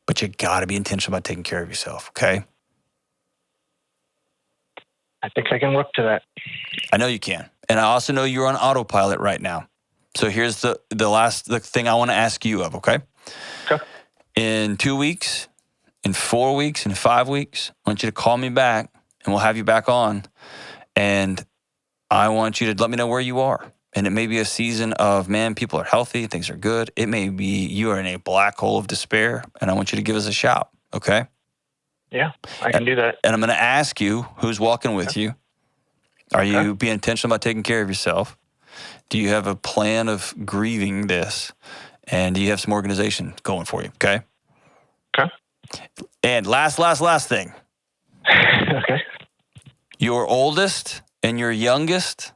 But you got to be intentional about taking care of yourself, okay? I think I can work to that. I know you can. And I also know you're on autopilot right now. So here's the thing I want to ask you of, okay? Okay. In 2 weeks, in 4 weeks, in 5 weeks, I want you to call me back and we'll have you back on. And I want you to let me know where you are. And it may be a season of, man, people are healthy, things are good. It may be you are in a black hole of despair, and I want you to give us a shout, okay? Yeah, I can do that. And I'm going to ask you, who's walking with you? Are you being intentional about taking care of yourself? Do you have a plan of grieving this? And do you have some organization going for you, okay? Okay. And last thing. Okay. Your oldest and your youngest,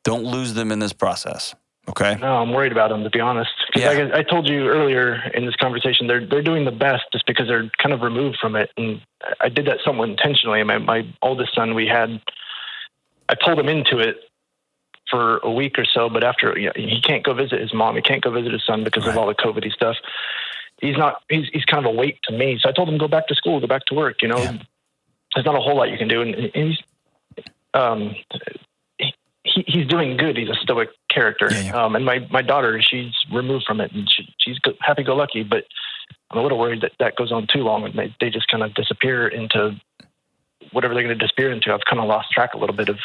don't lose them in this process, okay? No, I'm worried about them, to be honest. Because I told you earlier in this conversation, they're doing the best just because they're kind of removed from it. And I did that somewhat intentionally. My oldest son, I pulled him into it for a week or so, but after, he can't go visit his mom. He can't go visit his son because of all the COVID stuff. he's kind of a weight to me. So I told him, go back to school, go back to work. You know, there's not a whole lot you can do. And he's doing good. He's a stoic character. And my daughter, she's removed from it, and she's happy-go-lucky, but I'm a little worried that goes on too long, and they just kind of disappear into whatever they're going to disappear into. I've kind of lost track a little bit of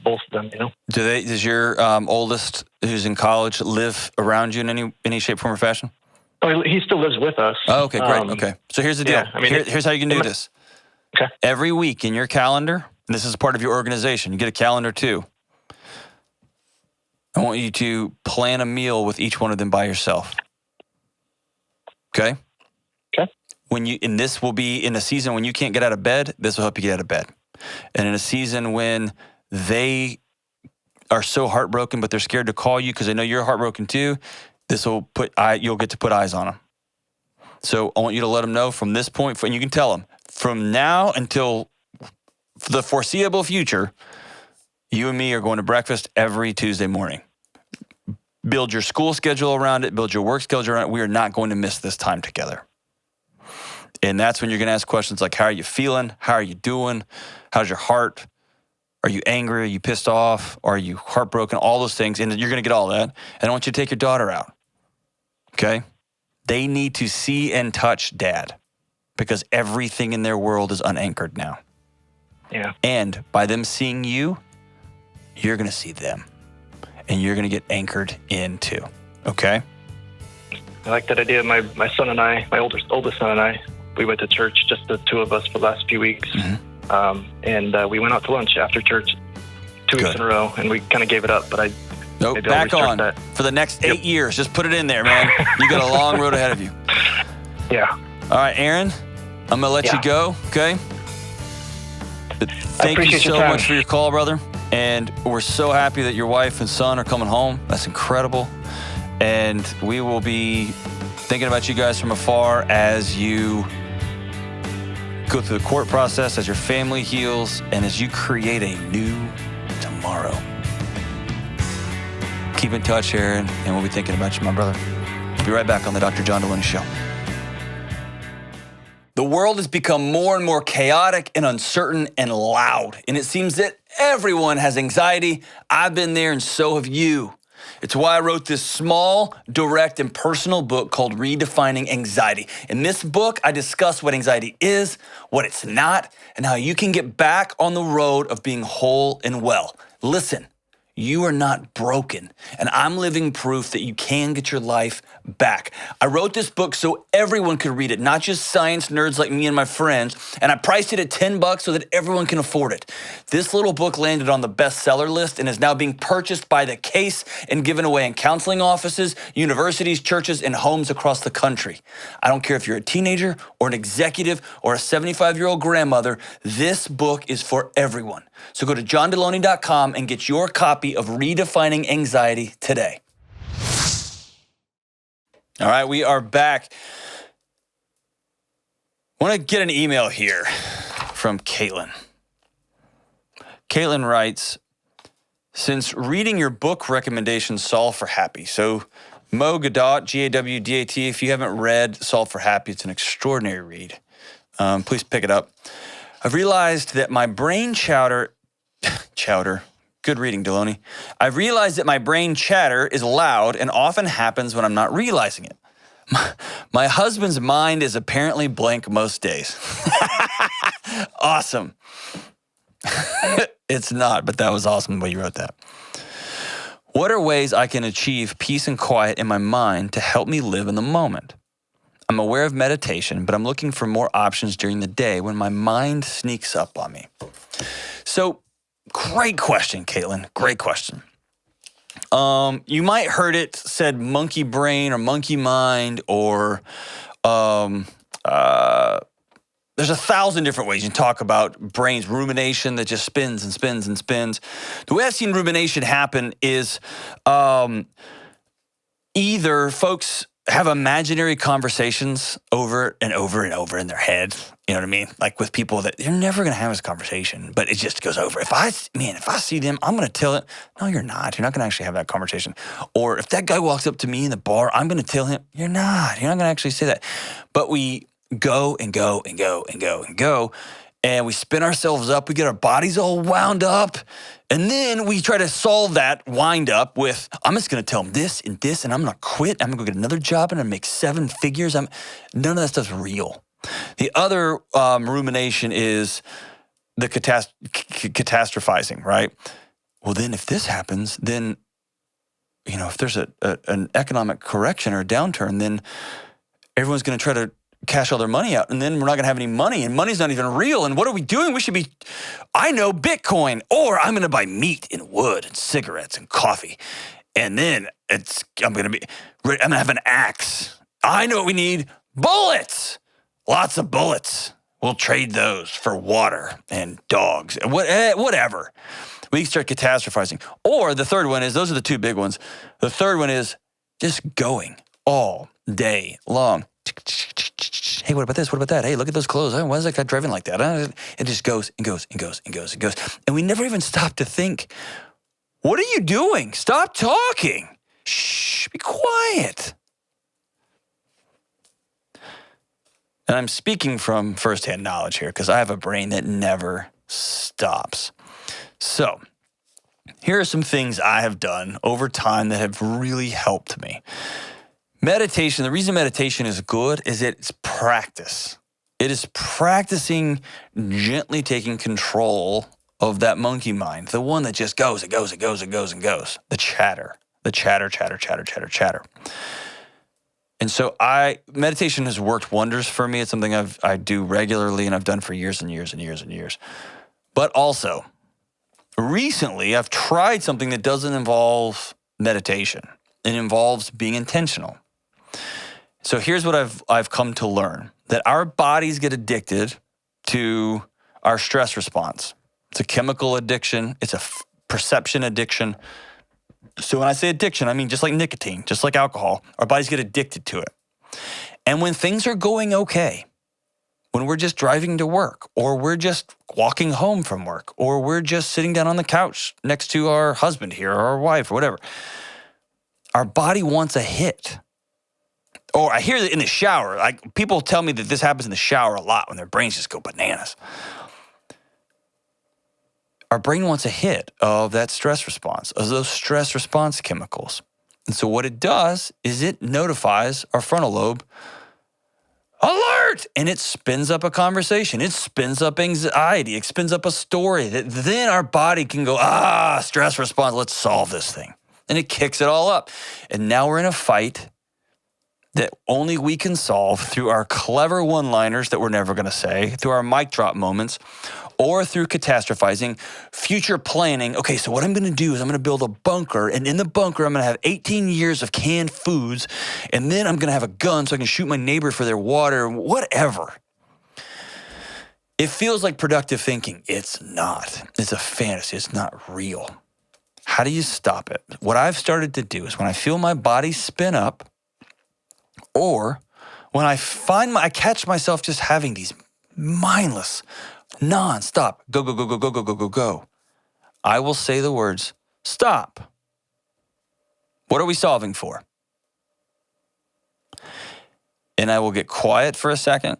both of them, you know? Does your oldest, who's in college, live around you in any shape, form, or fashion? Oh, he still lives with us. Oh, okay, great. Okay. So here's the deal. Yeah, I mean, here's how you can do this. Okay. Every week in your calendar, and this is part of your organization, you get a calendar too. I want you to plan a meal with each one of them by yourself. Okay? Okay. And this will be in a season when you can't get out of bed, this will help you get out of bed. And in a season when they are so heartbroken, but they're scared to call you because they know you're heartbroken too, you'll get to put eyes on them. So I want you to let them know from this point, and you can tell them, from now until the foreseeable future, you and me are going to breakfast every Tuesday morning. Build your school schedule around it. Build your work schedule around it. We are not going to miss this time together. And that's when you're going to ask questions like, how are you feeling? How are you doing? How's your heart? Are you angry? Are you pissed off? Are you heartbroken? All those things. And you're going to get all that. And I want you to take your daughter out. Okay? They need to see and touch Dad because everything in their world is unanchored now. Yeah. And by them seeing you, you're going to see them. And you're going to get anchored in too. Okay? I like that idea. My son and I, my oldest son and I, we went to church, just the two of us, for the last few weeks. Mm-hmm. And we went out to lunch after church 2 weeks in a row, and we kind of gave it up. But back on that for the next 8 years. Just put it in there, man. You got a long road ahead of you. Yeah. All right, Aaron, I'm going to let you go, okay? But thank you so much for your call, brother. And we're so happy that your wife and son are coming home. That's incredible. And we will be thinking about you guys from afar as you go through the court process, as your family heals, and as you create a new tomorrow. Keep in touch, Aaron, and we'll be thinking about you, my brother. We'll be right back on the Dr. John Delony Show. The world has become more and more chaotic and uncertain and loud, and it seems that everyone has anxiety. I've been there, and so have you. It's why I wrote this small, direct, and personal book called Redefining Anxiety. In this book, I discuss what anxiety is, what it's not, and how you can get back on the road of being whole and well. Listen, you are not broken, and I'm living proof that you can get your life back. I wrote this book so everyone could read it, not just science nerds like me and my friends, and I priced it at $10 so that everyone can afford it. This little book landed on the bestseller list and is now being purchased by the case and given away in counseling offices, universities, churches, and homes across the country. I don't care if you're a teenager or an executive or a 75-year-old grandmother, this book is for everyone. So go to johndelony.com and get your copy of Redefining Anxiety today. All right, we are back. I want to get an email here from Caitlin. Caitlin writes, since reading your book recommendations, Solve for Happy. So Mo Gadot, G-A-W-D-A-T, if you haven't read Solve for Happy, it's an extraordinary read. Please pick it up. I've realized that my brain chowder, good reading, Delony. I've realized that my brain chatter is loud and often happens when I'm not realizing it. My husband's mind is apparently blank most days. Awesome. It's not, but that was awesome the way you wrote that. What are ways I can achieve peace and quiet in my mind to help me live in the moment? I'm aware of meditation, but I'm looking for more options during the day when my mind sneaks up on me. So, great question, Caitlin. Great question. You might heard it said monkey brain or monkey mind or there's 1,000 different ways you can talk about brains, rumination that just spins and spins and spins. The way I've seen rumination happen is either folks have imaginary conversations over and over and over in their head. You know what I mean? Like with people that you're never going to have this conversation, but it just goes over. If I see them, I'm going to tell it. No, you're not. You're not going to actually have that conversation. Or if that guy walks up to me in the bar, I'm going to tell him, you're not. You're not going to actually say that. But we go and go and go and go and go. And we spin ourselves up. We get our bodies all wound up. And then we try to solve that wind up with, I'm just going to tell them this, and I'm going to quit. I'm going to go get another job and I'm going to make 7 figures. None of that stuff's real. The other rumination is the catastrophizing, right? Well, then if this happens, then, if there's an economic correction or a downturn, then everyone's going to try to cash all their money out, and then we're not going to have any money, and money's not even real. And what are we doing? We should be, I know, Bitcoin, or I'm going to buy meat and wood and cigarettes and coffee, and then I'm going to have an axe. I know what we need: bullets, lots of bullets. We'll trade those for water and dogs, whatever. We start catastrophizing. Or the third one is, those are the 2 big ones. The third one is just going all day long. Hey, what about this? What about that? Hey, look at those clothes. Why is that guy driving like that? It just goes and goes and goes and goes and goes. And we never even stop to think, what are you doing? Stop talking. Shh, be quiet. And I'm speaking from firsthand knowledge here because I have a brain that never stops. So here are some things I have done over time that have really helped me. Meditation, the reason meditation is good is it's practice. It is practicing gently taking control of that monkey mind, the one that just goes, it goes, it goes, it goes, and goes. The chatter. And so meditation has worked wonders for me. It's something I do regularly and I've done for years and years and years and years. But also, recently I've tried something that doesn't involve meditation. It involves being intentional. So here's what I've come to learn, that our bodies get addicted to our stress response. It's a chemical addiction. It's a perception addiction. So when I say addiction, I mean just like nicotine, just like alcohol, our bodies get addicted to it. And when things are going okay, when we're just driving to work, or we're just walking home from work, or we're just sitting down on the couch next to our husband here or our wife or whatever, our body wants a hit. Or I hear that in the shower, like people tell me that this happens in the shower a lot when their brains just go bananas. Our brain wants a hit of that stress response, of those stress response chemicals. And so what it does is it notifies our frontal lobe, alert! And it spins up a conversation. It spins up anxiety. It spins up a story that then our body can go, stress response, let's solve this thing. And it kicks it all up. And now we're in a fight that only we can solve through our clever one-liners that we're never going to say, through our mic drop moments, or through catastrophizing, future planning. Okay, so what I'm going to do is I'm going to build a bunker, and in the bunker I'm going to have 18 years of canned foods, and then I'm going to have a gun so I can shoot my neighbor for their water, whatever. It feels like productive thinking. It's not. It's a fantasy. It's not real. How do you stop it? What I've started to do is when I feel my body spin up, or when I catch myself just having these mindless, nonstop, go, I will say the words, stop. What are we solving for? And I will get quiet for a second,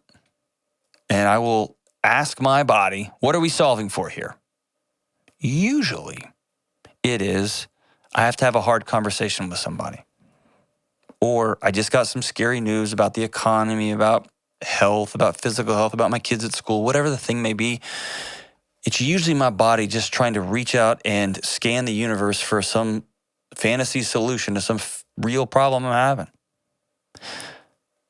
and I will ask my body, what are we solving for here? Usually, it is, I have to have a hard conversation with somebody. Or I just got some scary news about the economy, about health, about physical health, about my kids at school, whatever the thing may be. It's usually my body just trying to reach out and scan the universe for some fantasy solution to some real problem I'm having.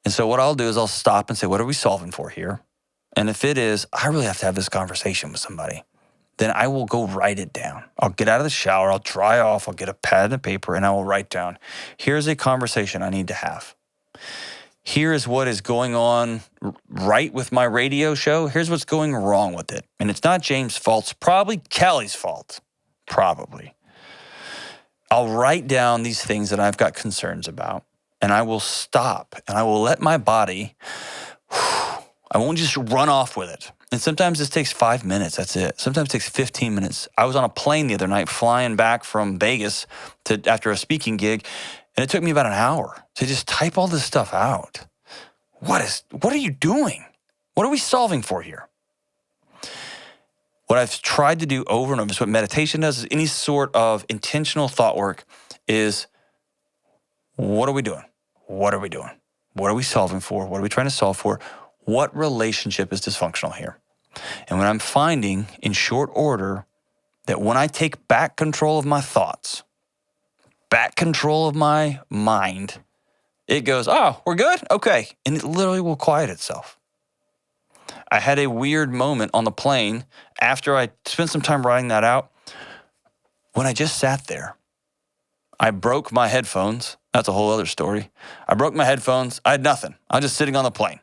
And so what I'll do is I'll stop and say, what are we solving for here? And if it is, I really have to have this conversation with somebody, then I will go write it down. I'll get out of the shower, I'll dry off, I'll get a pad and paper, and I will write down, here's a conversation I need to have. Here is what is going on right with my radio show. Here's what's going wrong with it. And it's not James' fault. It's probably Kelly's fault. Probably. I'll write down these things that I've got concerns about. and I will stop and I will let my body, I won't just run off with it. And sometimes this takes 5 minutes, that's it. Sometimes it takes 15 minutes. I was on a plane the other night flying back from Vegas after a speaking gig, and it took me about an hour to just type all this stuff out. What are you doing? What are we solving for here? What I've tried to do over and over is what meditation does, is any sort of intentional thought work is, what are we doing? What are we doing? What are we solving for? What are we trying to solve for? What relationship is dysfunctional here? And when I'm finding in short order that when I take back control of my thoughts, back control of my mind, it goes, oh, we're good? Okay. And it literally will quiet itself. I had a weird moment on the plane after I spent some time writing that out. When I just sat there, I broke my headphones. That's a whole other story. I broke my headphones. I had nothing. I was just sitting on the plane.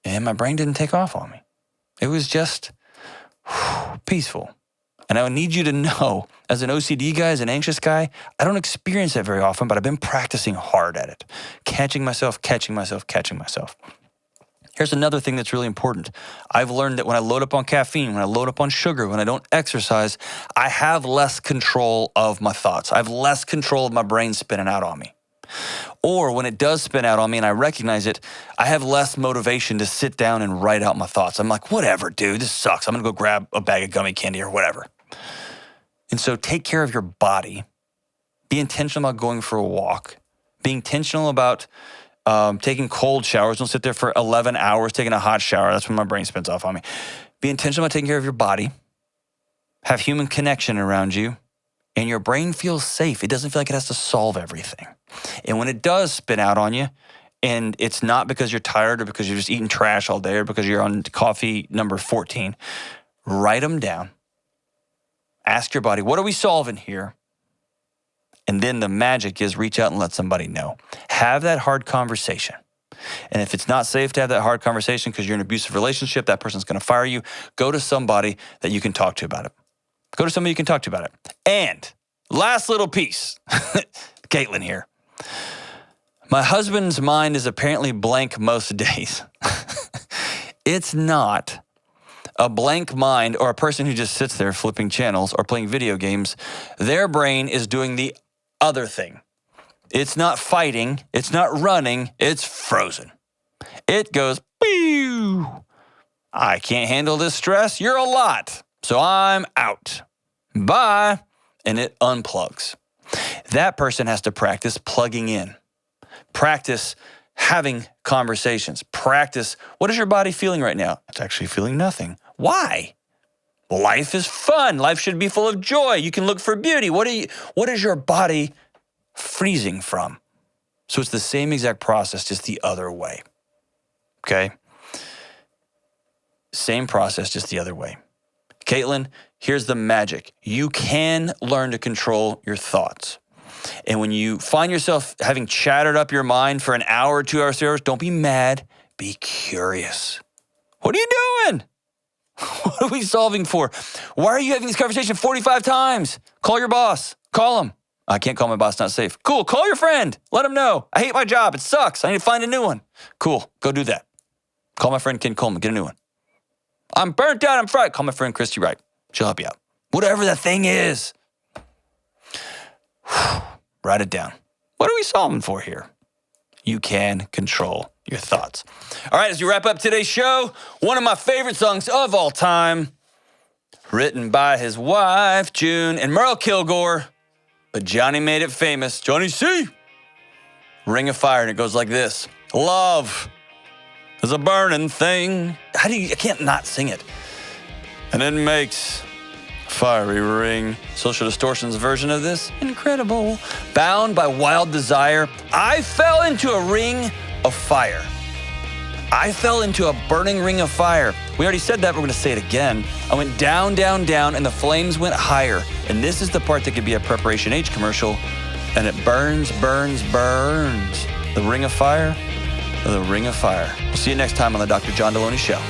And my brain didn't take off on me. It was just peaceful. And I would need you to know, as an OCD guy, as an anxious guy, I don't experience that very often, but I've been practicing hard at it. Catching myself. Here's another thing that's really important. I've learned that when I load up on caffeine, when I load up on sugar, when I don't exercise, I have less control of my thoughts. I have less control of my brain spinning out on me. Or when it does spin out on me and I recognize it, I have less motivation to sit down and write out my thoughts. I'm like, whatever, dude, this sucks. I'm going to go grab a bag of gummy candy or whatever. And so take care of your body. Be intentional about going for a walk. Be intentional about taking cold showers. Don't sit there for 11 hours taking a hot shower. That's when my brain spins off on me. Be intentional about taking care of your body. Have human connection around you. And your brain feels safe. It doesn't feel like it has to solve everything. And when it does spin out on you, and it's not because you're tired or because you're just eating trash all day or because you're on coffee number 14, write them down. Ask your body, what are we solving here? And then the magic is reach out and let somebody know. Have that hard conversation. And if it's not safe to have that hard conversation because you're in an abusive relationship, that person's going to fire you, go to somebody that you can talk to about it. Go to somebody you can talk to about it. And last little piece, Caitlin here. My husband's mind is apparently blank most days. It's not a blank mind or a person who just sits there flipping channels or playing video games. Their brain is doing the other thing. It's not fighting. It's not running. It's frozen. It goes, pew. I can't handle this stress. You're a lot. So I'm out. Bye. And it unplugs. That person has to practice plugging in. Practice having conversations. Practice, what is your body feeling right now? It's actually feeling nothing. Why? Life is fun. Life should be full of joy. You can look for beauty. What is your body freezing from? So it's the same exact process, just the other way. Okay? Same process, just the other way. Caitlin, here's the magic. You can learn to control your thoughts. And when you find yourself having chattered up your mind for an hour, 2 hours, 3 hours, don't be mad. Be curious. What are you doing? What are we solving for? Why are you having this conversation 45 times? Call your boss. Call him. I can't call my boss, not safe. Cool. Call your friend. Let him know. I hate my job. It sucks. I need to find a new one. Cool. Go do that. Call my friend Ken Coleman. Get a new one. I'm burnt out. I'm fried. Call my friend Christy Wright. She'll help you out. Whatever that thing is. Write it down. What are we solving for here? You can control your thoughts. All right, as we wrap up today's show, one of my favorite songs of all time, written by his wife, June, and Merle Kilgore, but Johnny made it famous. Johnny C. Ring of Fire, and it goes like this. Love is a burning thing. I can't not sing it. And it makes fiery ring. Social Distortion's version of this, incredible. Bound by wild desire, I fell into a ring of fire. I fell into a burning ring of fire. We already said that, but we're gonna say it again. I went down, down, down, and the flames went higher. And this is the part that could be a Preparation H commercial. And it burns, burns, burns. The ring of fire, the ring of fire. We'll see you next time on the Dr. John Delony Show.